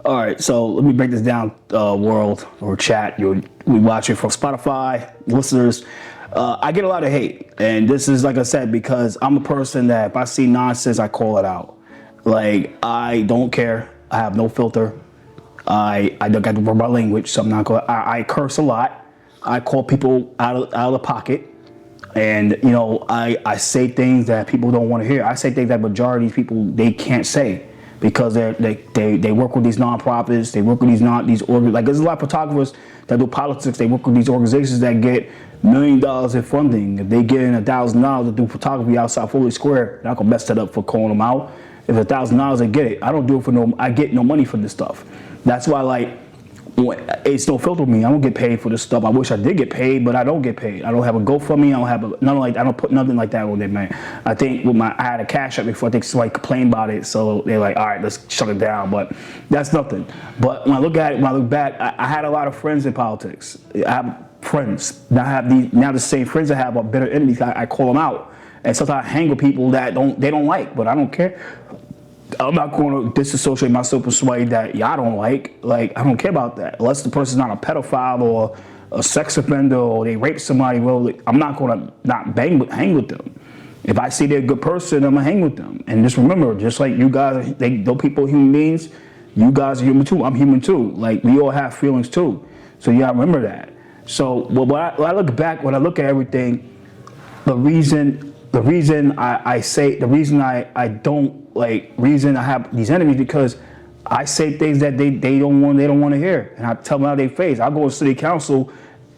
All right, so let me break this down, world or chat. We watch it from Spotify, listeners. I get a lot of hate, and this is, like I said, because I'm a person that if I see nonsense, I call it out. Like, I don't care. I have no filter. I don't got to worry about language, so I'm not going. I curse a lot. I call people out of the pocket, and you know, I say things that people don't want to hear. I say things that majority of people they can't say, because they work with these nonprofits, they work with like there's a lot of photographers that do politics. They work with these organizations that get $1 million in funding. If they get in $1,000 to do photography outside Foley Square, they're not gonna mess that up for calling them out. If $1,000 they get it, I don't do it for no. I get no money for this stuff. That's why, like, it's no filter with me. I don't get paid for this stuff. I wish I did get paid, but I don't get paid. I don't have a GoFundMe. I don't put nothing like that on there, man. I think I had a Cash App before. I think somebody complained about it, so they're like, all right, let's shut it down. But that's nothing. But when I look back, I had a lot of friends in politics. I have friends. Now the same friends I have are bitter enemies. I call them out, and sometimes I hang with people that they don't like, but I don't care. I'm not going to disassociate myself with somebody that y'all don't like. Like, I don't care about that. Unless the person's not a pedophile or a sex offender or they rape somebody, well, I'm not going to not hang with them. If I see they're a good person, I'm going to hang with them. And just remember, just like you guys, those people are human beings, you guys are human too. I'm human too. Like, we all have feelings too. So you got to remember that. So when I look back, when I look at everything, the reason I have these enemies, because I say things that they don't want to hear, and I tell them how they face. I go to city council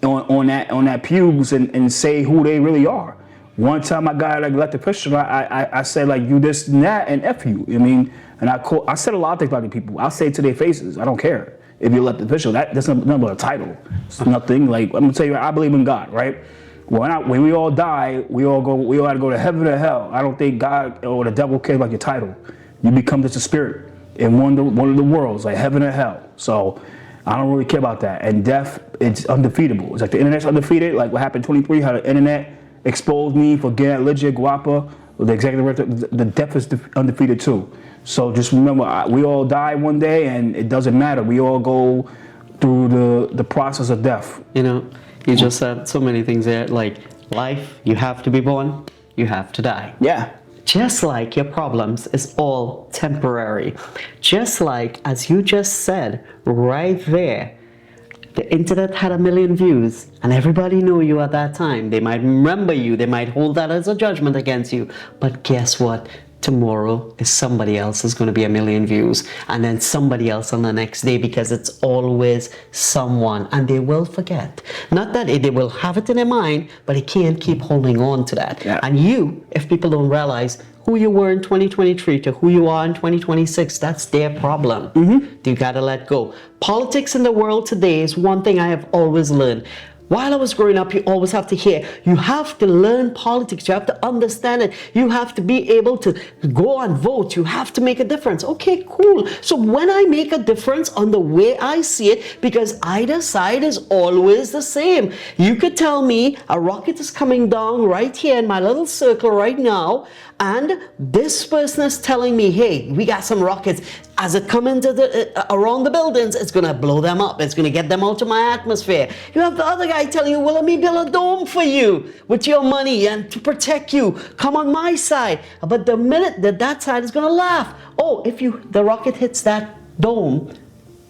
on that pews and say who they really are. One time I got like elected official, I said like you this and that and F you. I mean, and I said a lot of things about the people. I'll say it to their faces. I don't care if you're elected official. That's nothing but a title. It's nothing. Like, I'm gonna tell you, I believe in God, right? When we all die, we all had to go to heaven or hell. I don't think God or the devil cares about your title. You become just a spirit. in one of the worlds, like heaven or hell. So I don't really care about that. And death, it's undefeatable. It's like the internet's undefeated. Like what happened in 23, how the internet exposed me for getting at Ligia Guapa, the executive director. The death is undefeated too. So just remember, we all die one day, and it doesn't matter. We all go through the process of death. You know, you just said so many things there. Like life, you have to be born, you have to die. Yeah. Just like your problems is all temporary. Just like, as you just said right there, the internet had 1 million views and everybody knew you at that time. They might remember you, they might hold that as a judgment against you. But guess what? Tomorrow is somebody else is going to be 1 million views, and then somebody else on the next day, because it's always someone, and they will forget. Not that they will have it in their mind, but they can't keep holding on to that. Yeah. And you, if people don't realize who you were in 2023 to who you are in 2026, that's their problem. You got to let go. Politics in the world today is one thing I have always learned. While I was growing up, you always have to hear, you have to learn politics, you have to understand it, you have to be able to go and vote, you have to make a difference. Okay, cool. So when I make a difference on the way I see it, because either side is always the same. You could tell me a rocket is coming down right here in my little circle right now, and this person is telling me, hey, we got some rockets. As it comes into around the buildings, it's going to blow them up. It's going to get them out of my atmosphere. You have the other guy telling you, well, let me build a dome for you with your money and to protect you. Come on my side. But the minute that side is going to laugh. Oh, if the rocket hits that dome,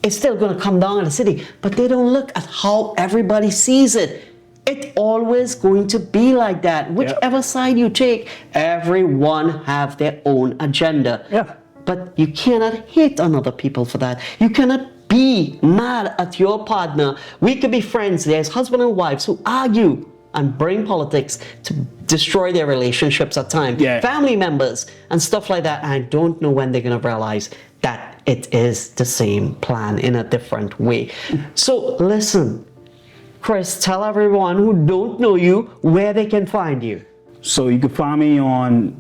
it's still going to come down in the city. But they don't look at how everybody sees it. It's always going to be like that. Whichever side you take, everyone have their own agenda. Yeah. But you cannot hate on other people for that. You cannot be mad at your partner. We could be friends. There's husband and wives who argue and bring politics to destroy their relationships at times. Yeah. Family members and stuff like that. And I don't know when they're going to realize that it is the same plan in a different way. So listen, Chris, tell everyone who don't know you where they can find you. So you can find me on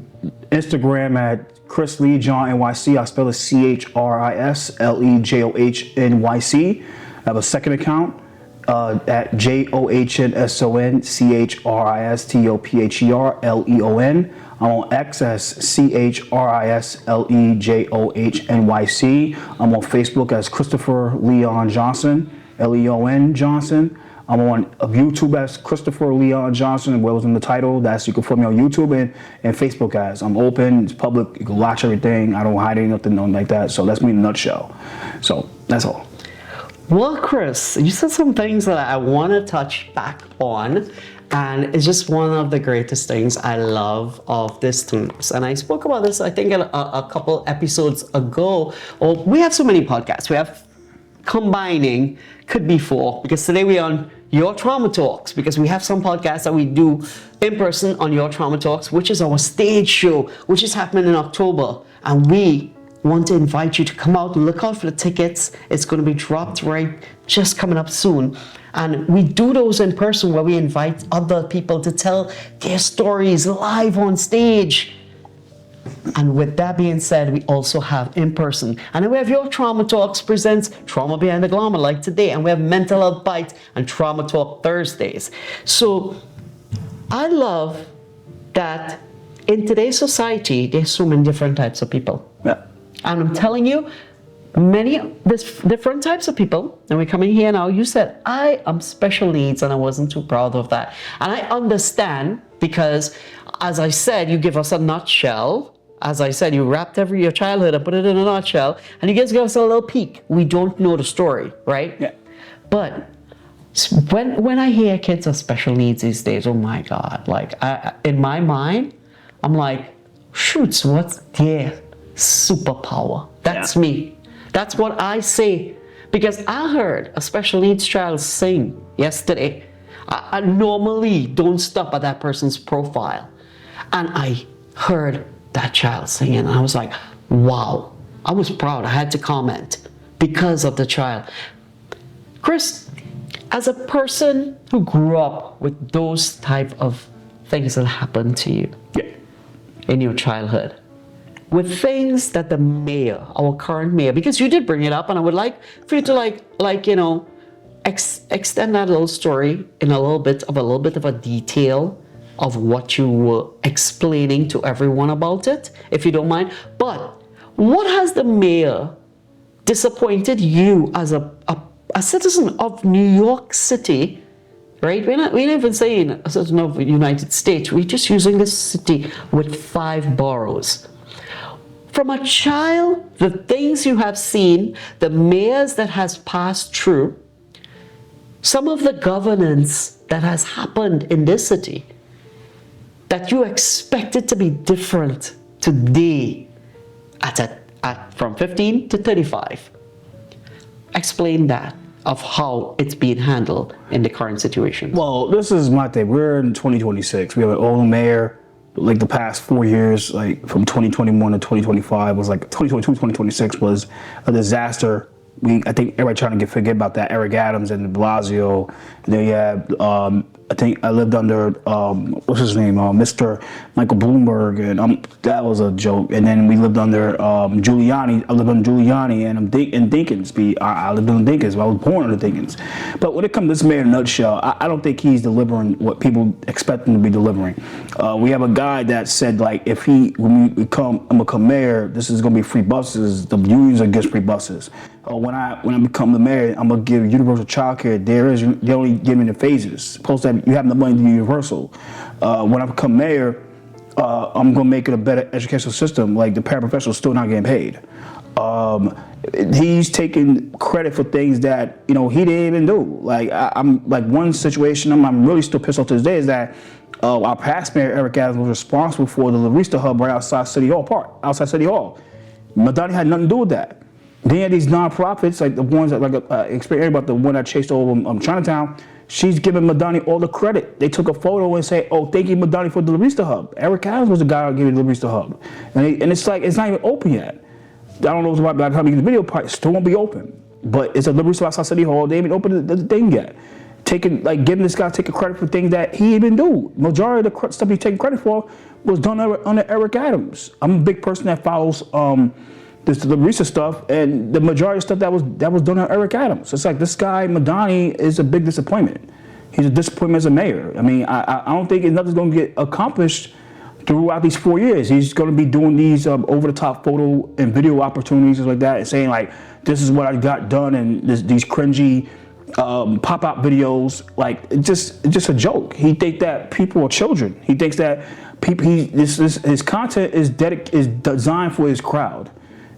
Instagram at Chris Lejohn NYC. I spell it ChrisLejohnyc. I have a second account at JohnChristoPherleon. I'm on X as ChrisLejohnyc. I'm on Facebook as Christopher Leon Johnson, Leon Johnson. I'm on YouTube as Christopher Leon Johnson, where was in the title. That's, you can find me on YouTube and Facebook as. I'm open, it's public, you can watch everything. I don't hide anything like that. So that's me in a nutshell. So that's all. Well, Chris, you said some things that I want to touch back on, and it's just one of the greatest things I love of this Tunes. And I spoke about this, I think, a couple episodes ago. Or we have so many podcasts. We have combining, could be 4, because today we're on Your Trauma Talks, because we have some podcasts that we do in person on Your Trauma Talks, which is our stage show, which is happening in October. And we want to invite you to come out and look out for the tickets. It's going to be dropped just coming up soon. And we do those in person where we invite other people to tell their stories live on stage. And with that being said, we also have in person. And then we have Your Trauma Talks presents Trauma Behind the Glamour like today. And we have Mental Health Bites and Trauma Talk Thursdays. So I love that in today's society, there's so many different types of people. Yeah. And I'm telling you, many different types of people, and we're coming here now, you said, I am special needs, and I wasn't too proud of that. And I understand, because as I said, you give us a nutshell. As I said, you wrapped your childhood and put it in a nutshell, and you just give us a little peek. We don't know the story, right? Yeah. But when I hear kids with special needs these days, oh my God, like in my mind, I'm like, shoots, what's their superpower? That's me. That's what I say. Because I heard a special needs child sing yesterday. I normally don't stop at that person's profile. And I heard that child singing. And I was like, wow. I was proud. I had to comment because of the child. Chris, as a person who grew up with those type of things that happened to you in your childhood, with things that the mayor, our current mayor, because you did bring it up, and I would like for you to extend that little story in a little bit of a detail of what you were explaining to everyone about it, if you don't mind. But what has the mayor disappointed you as a citizen of New York City, right? We're not even saying a citizen of the United States. We're just using this city with 5 boroughs. From a child, the things you have seen, the mayors that has passed through, some of the governance that has happened in this city, that you expected to be different today from 15 to 35. Explain that, of how it's being handled in the current situation. Well, this is my thing. We're in 2026. We have an old mayor. Like the past 4 years, like from 2021 to 2025 was like 2022, 2026 was a disaster. I think everybody trying to forget about that. Eric Adams and de Blasio. They had, I think I lived under, what's his name? Mr. Michael Bloomberg, and that was a joke. And then we lived under Giuliani. I lived under Giuliani, and in Dinkins. I lived under Dinkins. I was born under Dinkins. But when it comes to this mayor in a nutshell, I don't think he's delivering what people expect him to be delivering. We have a guy that said, like, when I'm gonna become mayor, this is gonna be free buses. The unions are against free buses. When I become the mayor, I'm gonna give universal childcare. They only give me the phases. Supposed to you have the money to do universal. When I become mayor, I'm gonna make it a better educational system. Like the paraprofessionals still not getting paid. He's taking credit for things that he didn't even do. Like I'm like one situation I'm really still pissed off to this day is that our past mayor Eric Adams was responsible for the Larista Hub right outside City Hall Park, outside City Hall. Madani had nothing to do with that. Then you had these nonprofits, like the ones that, explain about the one that chased over Chinatown. She's giving Madani all the credit. They took a photo and say, "Oh, thank you, Madani, for the Larista Hub." Eric Adams was the guy who gave the Larista Hub, and it's like it's not even open yet. I don't know what's about by the time you get the video part, it still won't be open. But it's a Larista outside City Hall. They haven't opened the thing yet. Giving this guy taking credit for things that he didn't do. Majority of the stuff he's taking credit for was done under Eric Adams. I'm a big person that follows the Larista stuff, and the majority of stuff that was done on Eric Adams. It's like this guy Madani is a big disappointment. He's a disappointment as a mayor. I mean, I don't think nothing's going to get accomplished throughout these 4 years. He's going to be doing these over-the-top photo and video opportunities and like that, and saying like, "This is what I got done," and these cringy pop-out videos. Like it's just a joke. He thinks that people are children. He thinks that his content is designed for his crowd.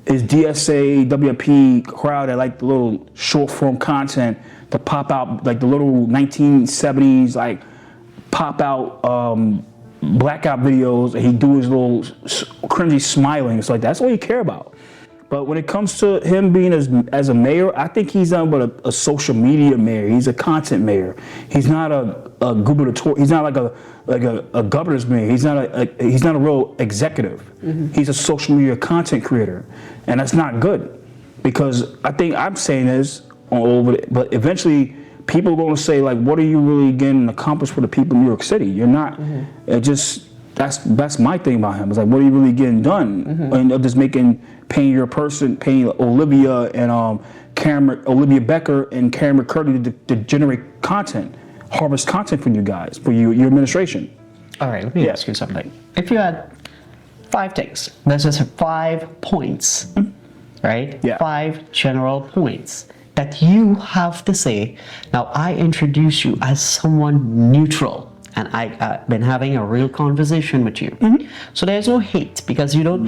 Is DSA, WP crowd that like the little short form content to pop out, like the little 1970s like pop out blackout videos, and he do his little cringy smiling. It's like that's all you care about. But when it comes to him being as a mayor, I think he's not but a social media mayor. He's a content mayor. He's not a gubernatorial. He's not like a governor's mayor. He's not a real executive. Mm-hmm. He's a social media content creator, and that's not good, because I think I'm saying this all over. But eventually, people are going to say like, "What are you really getting accomplished for the people in New York City?" You're not. Mm-hmm. It just that's my thing about him. It's like, what are you really getting done? Mm-hmm. And of just paying Olivia and Olivia Becker and Karen McCurdy to generate content, harvest content for you guys, for your administration. All right, let me ask you something. If you had 5 things, that's just 5 points, right? Yeah. 5 general points that you have to say. Now, I introduce you as someone neutral, and I've been having a real conversation with you. Mm-hmm. So there's no hate, because you don't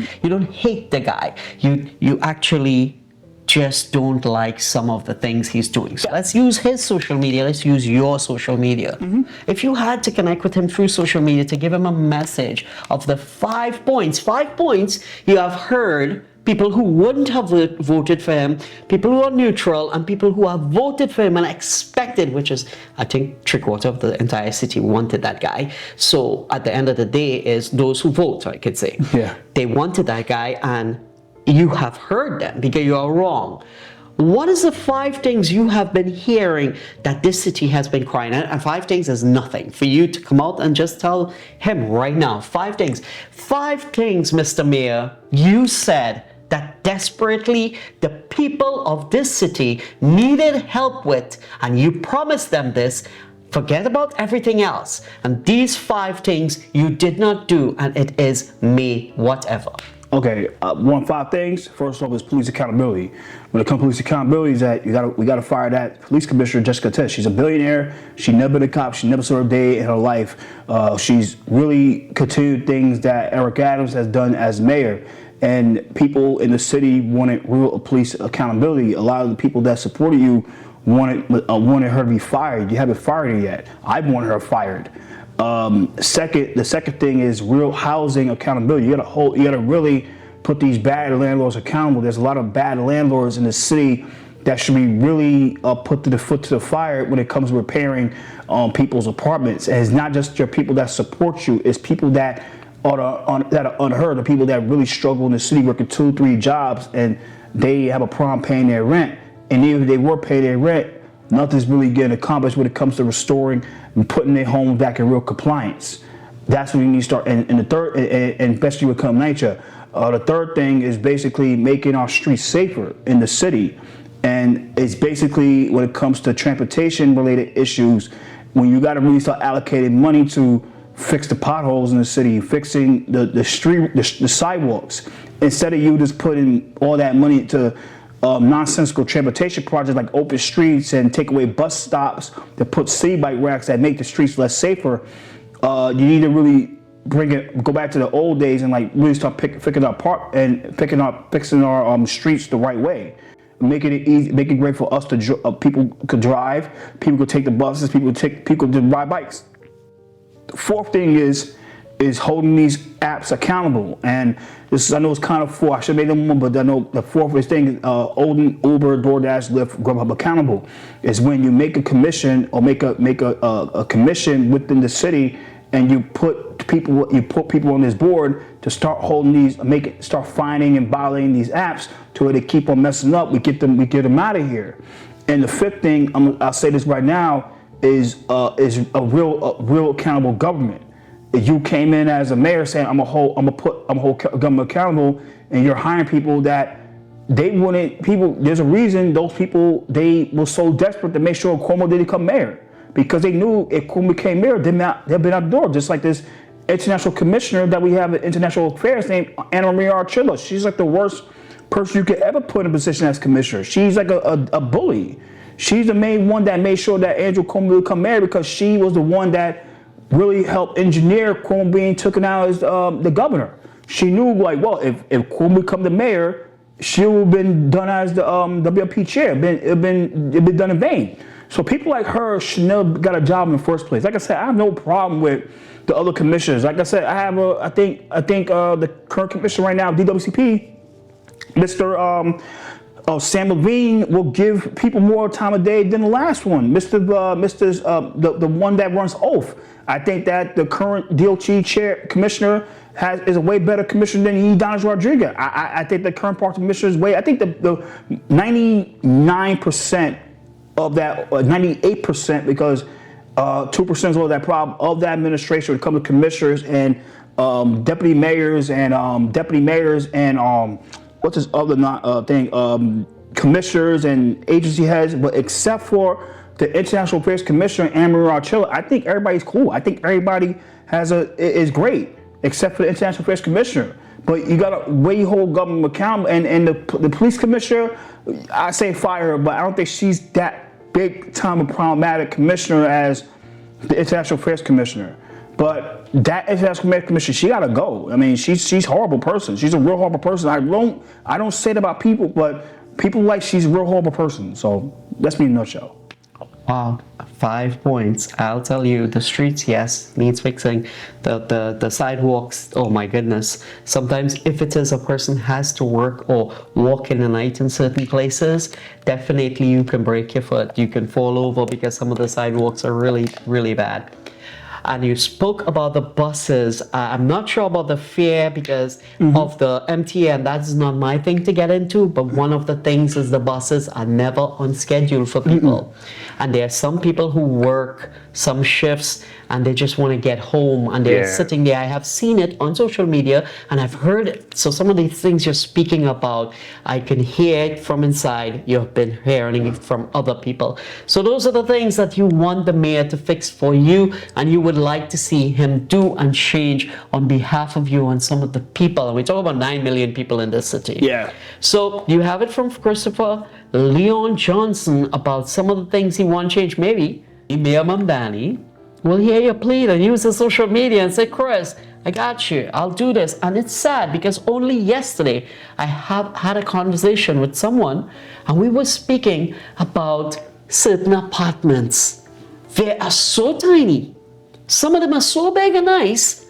hate the guy. You actually just don't like some of the things he's doing. So let's use his social media. Let's use your social media. Mm-hmm. If you had to connect with him through social media to give him a message of the 5 points you have heard, people who wouldn't have voted for him, people who are neutral, and people who have voted for him and expected, which is, I think, 3/4 of the entire city wanted that guy. So at the end of the day is those who vote, I could say. Yeah. They wanted that guy, and you have heard them because you are wrong. What is the 5 things you have been hearing that this city has been crying? And 5 things is nothing for you to come out and just tell him right now. 5 things. 5 things, Mr. Mayor, you said that desperately the people of this city needed help with, and you promised them this. Forget about everything else. And these 5 things you did not do, and it is me, whatever. Okay, 5 things. First off is police accountability. When it comes to police accountability, is that we gotta fire that police commissioner Jessica Tisch. She's a billionaire. She never been a cop. She never saw a day in her life. She's really continued things that Eric Adams has done as mayor. And people in the city wanted real police accountability. A lot of the people that supported you wanted her to be fired. You haven't fired her yet. I want her fired. The second thing is real housing accountability. You gotta really put these bad landlords accountable. There's a lot of bad landlords in the city that should be really put to the foot to the fire when it comes to repairing people's apartments. And it's not just your people that support you; it's people that are unheard, the people that really struggle in the city, working 2-3 jobs, and they have a problem paying their rent. And even if they were paying their rent, nothing's really getting accomplished when it comes to restoring and putting their home back in real compliance. That's when you need to start. And the third, and especially with come nature, the third thing is basically making our streets safer in the city. And it's basically when it comes to transportation related issues, when you got to really start allocating money to fix the potholes in the city, fixing the sidewalks, instead of you just putting all that money to nonsensical transportation projects like open streets and take away bus stops that put city bike racks that make the streets less safer. You need to really go back to the old days and like really start fixing our streets the right way. Making it easy, making it great for us to people could drive, people could take the buses, people could ride bikes. The fourth thing is holding these apps accountable. And this is, I know it's kind of 4, I should have made them more, but I know the fourth thing is holding Uber, DoorDash, Lyft, Grubhub accountable. Is when you make a commission or make a commission within the city, and you put people on this board to start holding these, start finding and violating these apps to where they keep on messing up. We get them out of here. And the fifth thing, I'll say this right now, is a real accountable government. If you came in as a mayor saying I'm gonna hold government accountable, and you're hiring people that they wanted people, there's a reason those people, they were so desperate to make sure Cuomo didn't become mayor, because they knew if Cuomo became mayor, they've been out the door. Just like this international commissioner that we have in international affairs named Anna Maria Archilla. She's like the worst person you could ever put in a position as commissioner. She's like a bully. She's the main one that made sure that Andrew Cuomo would become mayor, because she was the one that really helped engineer Cuomo being taken out as the governor. She knew, like, well, if Cuomo become the mayor, she would have been done as the WLP chair. It'd been done in vain. So people like her should never got a job in the first place. Like I said, I have no problem with the other commissioners. Like I said, I think the current commissioner right now, DWCP, Mr. Sam Levine, will give people more time of day than the last one. The one that runs oath. I think that the current DOT chair commissioner is a way better commissioner than Donis Rodriguez. I think the current party commissioner is I think the 99% of that, 98%, because 2% is all that problem of that administration when it comes to commissioners and deputy mayors and what's this other thing? Commissioners and agency heads, but except for the International Affairs Commissioner, Anna Maria Archilla, I think everybody's cool. I think everybody is great, except for the International Affairs Commissioner. But you gotta way hold government accountable, and the police commissioner, I say fire her, but I don't think she's that big time a problematic commissioner as the International Affairs Commissioner. But that International Affairs Commissioner, she gotta go. I mean, she's a horrible person. She's a real horrible person. I don't say it about people, but people like she's a real horrible person. So that's me in a nutshell. Wow, 5 points. I'll tell you, the streets, yes, needs fixing. The sidewalks, oh my goodness. Sometimes if it is a person has to work or walk in the night in certain places, definitely you can break your foot. You can fall over because some of the sidewalks are really, really bad. and you spoke about the buses. I'm not sure about the fare because of the MTA, and that's not my thing to get into. But one of the things is the buses are never on schedule for people. And there are some people who work some shifts and they just want to get home and they're sitting there. I have seen it on social media and I've heard it. So some of these things you're speaking about, I can hear it from inside. You've been hearing it from other people. So those are the things that you want the mayor to fix for you, and you would like to see him do and change on behalf of you and some of the people. And we talk about 9 million people in this city. Yeah. So you have it from Christopher Leon Johnson about some of the things he wants change. Maybe Mayor Mamdani will hear your plea and use his social media and say, Chris, I got you, I'll do this. And it's sad because only yesterday I have had a conversation with someone and we were speaking about certain apartments. They are so tiny. Some of them are so big and nice,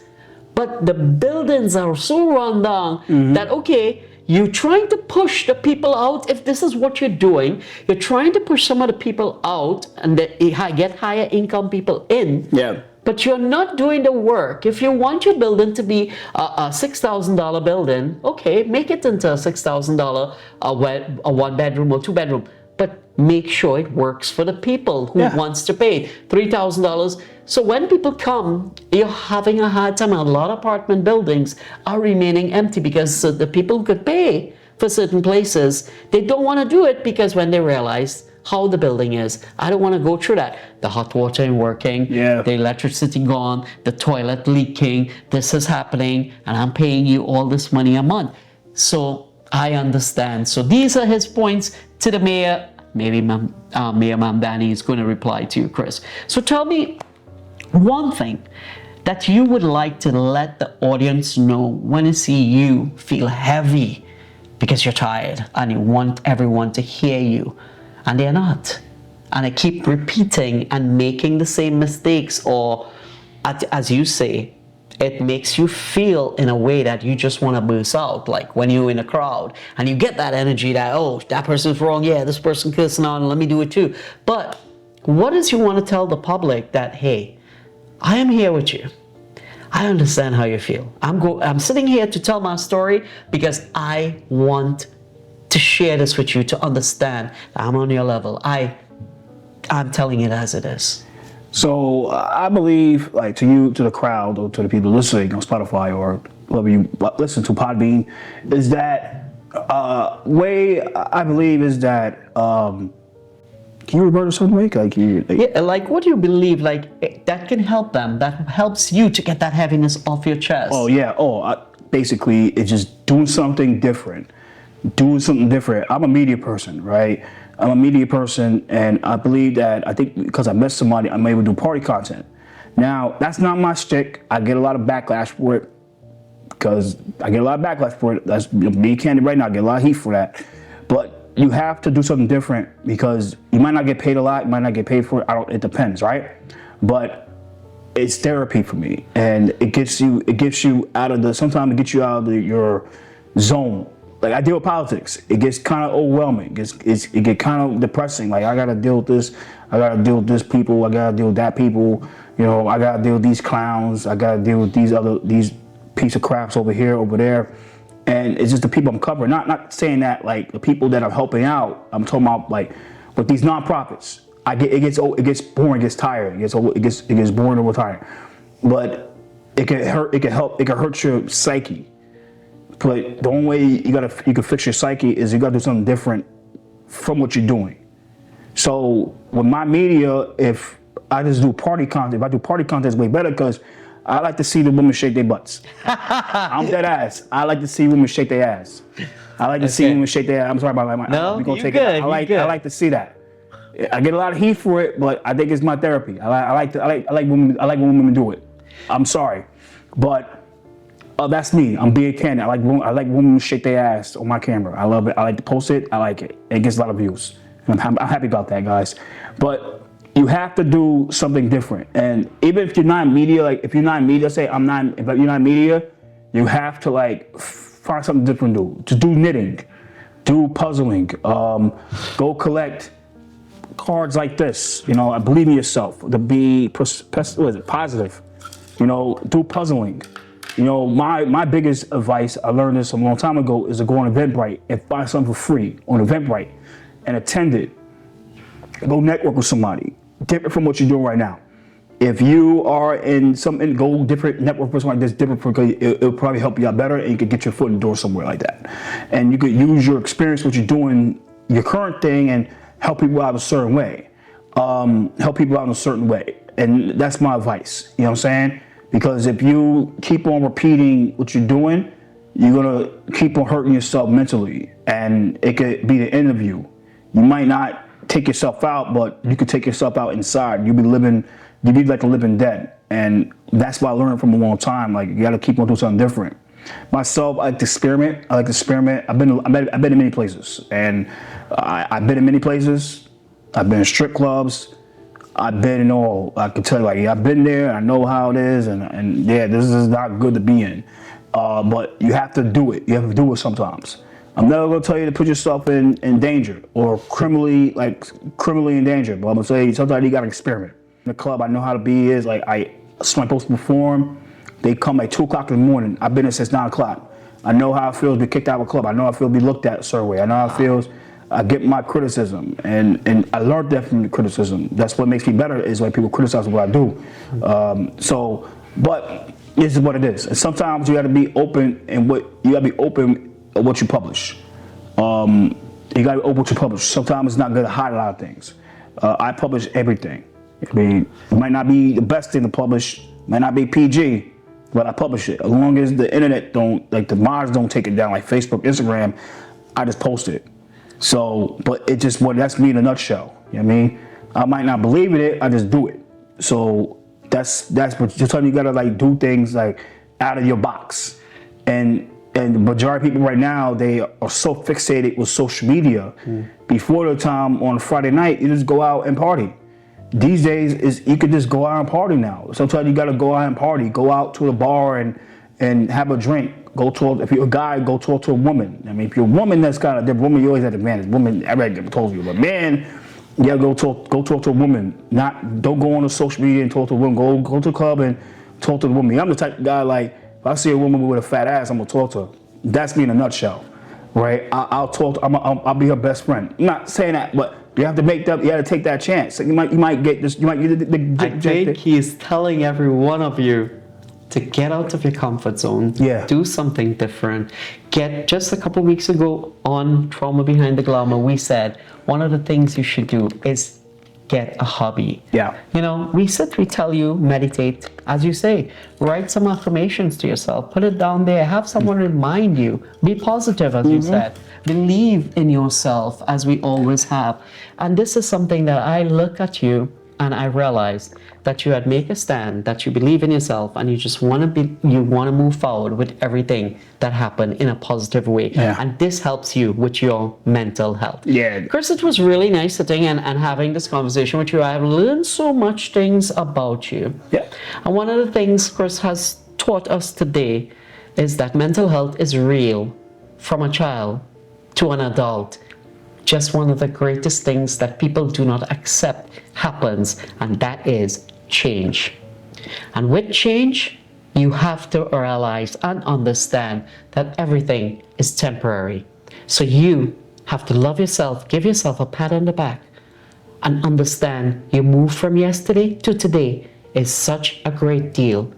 but the buildings are so run down that, okay, you're trying to push the people out. If this is what you're doing, you're trying to push some of the people out and get higher income people in. Yeah. But you're not doing the work. If you want your building to be a $6,000 building, okay, make it into a $6,000 a 1-bedroom or 2-bedroom. But make sure it works for the people who wants to pay $3,000. So when people come, you're having a hard time. A lot of apartment buildings are remaining empty because the people who could pay for certain places, they don't want to do it because when they realize how the building is, I don't want to go through that. The hot water ain't working, the electricity gone, the toilet leaking, this is happening, and I'm paying you all this money a month. So I understand. So these are his points to the mayor. Maybe Mayor Mamdani is going to reply to you, Chris. So tell me one thing that you would like to let the audience know when they see you feel heavy because you're tired and you want everyone to hear you and they're not. And they keep repeating and making the same mistakes, or as you say, it makes you feel in a way that you just want to burst out, like when you're in a crowd and you get that energy that, oh, that person's wrong, yeah, this person cursing on, let me do it too. But what is you want to tell the public that, hey, I am here with you. I understand how you feel. I'm sitting here to tell my story because I want to share this with you to understand that I'm on your level. I'm telling it as it is. So I believe, like, to you, to the crowd, or to the people listening on Spotify or whoever you listen to, Podbean, is that way I believe is that can you revert a certain way? Like what do you believe? Like that can help them. That helps you to get that heaviness off your chest. Oh yeah. Basically, it's just doing something different. Doing something different. I'm a media person, right? I'm a media person, and I believe that, I think because I met somebody, I'm able to do party content. Now, that's not my shtick. I get a lot of backlash for it because I get a lot of backlash for it. That's being candid right now. I get a lot of heat for that. But you have to do something different because you might not get paid a lot, you might not get paid for it. It depends, right? But it's therapy for me, and it gets you out of sometimes it gets you out of your zone. Like, I deal with politics. It gets kind of overwhelming. It get kind of depressing. Like, I gotta deal with this. I gotta deal with this people. I gotta deal with that people. You know, I gotta deal with these clowns. I gotta deal with these piece of craps over here, over there. And it's just the people I'm covering. Not saying that like the people that I'm helping out. I'm talking about like with these nonprofits. It gets boring. It gets tired. It gets boring over time. But it can hurt. It can help. It can hurt your psyche. But the only way you can fix your psyche is you gotta do something different from what you're doing. So with my media, if I just do party content, it's way better because I like to see the women shake their butts. I'm dead ass. I like to see women shake their ass. I like to see women shake their ass. I'm sorry about my. No, we're gonna take good. it. I like to see that. I get a lot of heat for it, but I think it's my therapy. I like women. I like when women do it. I'm sorry, but. That's me. I'm being candid. I like women shake their ass on my camera. I love it. I like to post it. I like it. It gets a lot of views. And I'm happy about that, guys. But you have to do something different. And even if you're not in media, like if you're not in media, say I'm not. If you're not in media, you have to like find something different to do. To do knitting, do puzzling. Go collect cards like this. You know, believe in yourself. To be positive. Do puzzling. My biggest advice, I learned this a long time ago, is to go on Eventbrite and find something for free on Eventbrite and attend it. Go network with somebody different from what you're doing right now. If you are go different network with somebody that's different, because it'll probably help you out better, and you could get your foot in the door somewhere like that. And you could use your experience, what you're doing, your current thing, and help people out a certain way. And that's my advice. You know what I'm saying? Because if you keep on repeating what you're doing, you're gonna keep on hurting yourself mentally, and it could be the end of you. You might not take yourself out, but you could take yourself out inside. You'd be like a living dead. And that's what I learned from a long time. Like, you gotta keep on doing something different. Myself, I like to experiment. I've been in many places, and I've been in many places. I've been in strip clubs. I've been in all. I can tell you, like, I've been there. I know how it is, and yeah, this is not good to be in. But you have to do it. You have to do it sometimes. I'm never gonna tell you to put yourself in danger or criminally in danger. But I'm gonna say sometimes you gotta experiment. In the club, I know how to be is like I'm supposed to perform. They come at 2 o'clock in the morning. I've been there since 9 o'clock. I know how it feels to be kicked out of a club. I know how it feels to be looked at a certain way. I know how it feels. I get my criticism, and I learned that from the criticism. That's what makes me better, is when people criticize what I do. But this is what it is. And sometimes you got to be open at what you publish. You got to be open to publish. Sometimes it's not good to hide a lot of things. I publish everything. I mean, it might not be the best thing to publish, might not be PG, but I publish it. As long as the internet the mods don't take it down, like Facebook, Instagram, I just post it. So, but that's me in a nutshell. You know what I mean? I might not believe in it, I just do it. So that's what you're telling you gotta do things out of your box. And the majority of people right now, they are so fixated with social media. Before the time on Friday night, you just go out and party. These days you could just go out and party now. Sometimes you gotta go out and party, go out to a bar and have a drink. If you're a guy, go talk to a woman. I mean, if you're a woman, that's kind of different. Woman, you always have advantage. Woman, everybody told you, but man, you gotta go talk to a woman. Don't go on the social media and talk to a woman. Go to the club and talk to the woman. I'm the type of guy, if I see a woman with a fat ass, I'm gonna talk to her. That's me in a nutshell, right? I'll talk. I'll be her best friend. I'm not saying that, but you have to you have to take that chance. You might get this. You might get the I think he's telling every one of you to get out of your comfort zone. Yeah. Do something different. Just a couple weeks ago on Trauma Behind the Glamour, we said one of the things you should do is get a hobby. Yeah. We tell you, meditate, as you say, write some affirmations to yourself, put it down there, have someone remind you, be positive, as you said, believe in yourself, as we always have. And this is something that I look at you and I realize that you had make a stand, that you believe in yourself, and you just want to move forward with everything that happened in a positive way. Yeah. And this helps you with your mental health. Yeah. Chris, it was really nice sitting and having this conversation with you. I have learned so much things about you. Yeah. And one of the things Chris has taught us today is that mental health is real from a child to an adult. Just one of the greatest things that people do not accept happens, and that is change. And with change, you have to realize and understand that everything is temporary. So you have to love yourself, give yourself a pat on the back, and understand your move from yesterday to today is such a great deal.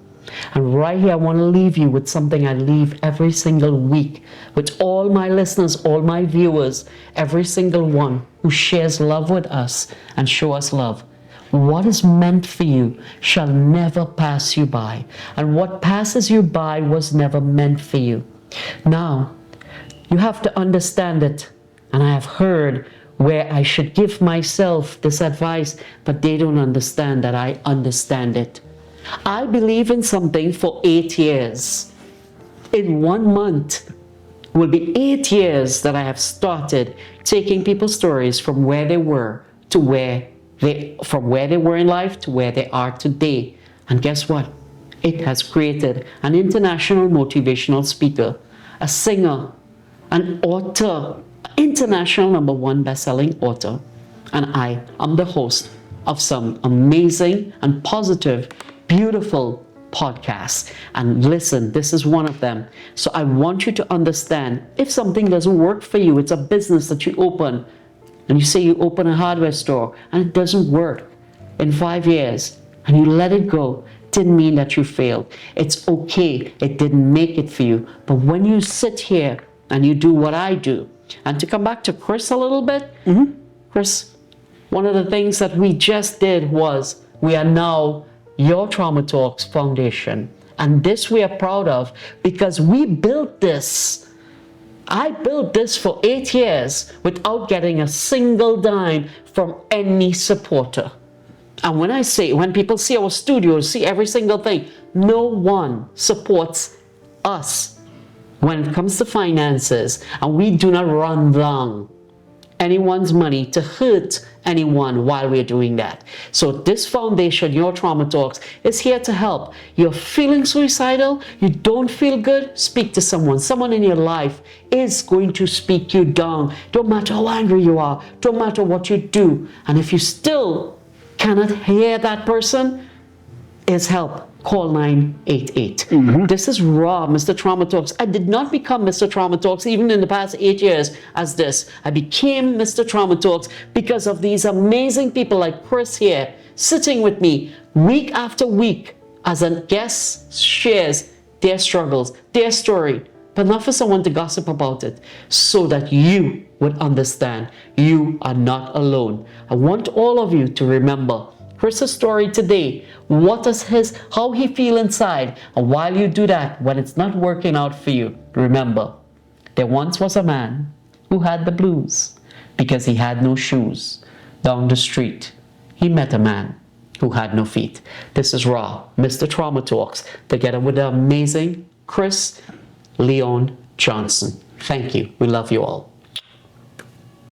And right here, I want to leave you with something I leave every single week with all my listeners, all my viewers, every single one who shares love with us and show us love. What is meant for you shall never pass you by, and what passes you by was never meant for you. Now, you have to understand it, and I have heard where I should give myself this advice, but they don't understand that I understand it. I believe in something for 8 years. In 1 month will be 8 years that I have started taking people's stories from where they were to from where they were in life to where they are today. And guess what? It has created an international motivational speaker, a singer, an author, international #1 best-selling author. And I am the host of some amazing and positive, beautiful podcasts. And listen, this is one of them. So I want you to understand, if something doesn't work for you, it's a business that you open, and you say you open a hardware store and it doesn't work in 5 years, and you let it go, didn't mean that you failed. It's okay, it didn't make it for you. But when you sit here and you do what I do, and to come back to Chris a little bit, Chris, one of the things that we just did was, we are now Your Trauma Talks Foundation. And this we are proud of, because we built this. I built this for 8 years without getting a single dime from any supporter. And when people see our studios, see every single thing, no one supports us when it comes to finances, and we do not run down anyone's money to hurt anyone while we're doing that. So this foundation, Your Trauma Talks, is here to help. You're feeling suicidal, you don't feel good, speak to someone. Someone in your life is going to speak you down. Don't matter how angry you are, don't matter what you do. And if you still cannot hear that person, is help. Call 988. This is raw, Mr. Trauma Talks. I did not become Mr. Trauma Talks even in the past 8 years as this. I became Mr. Trauma Talks because of these amazing people like Chris here, sitting with me week after week as a guest shares their struggles, their story, but not for someone to gossip about it, so that you would understand you are not alone. I want all of you to remember Chris's story today. How he feel inside. And while you do that, when it's not working out for you, remember, there once was a man who had the blues because he had no shoes. Down the street, he met a man who had no feet. This is Raw, Mr. Trauma Talks, together with the amazing Chris Leon Johnson. Thank you. We love you all.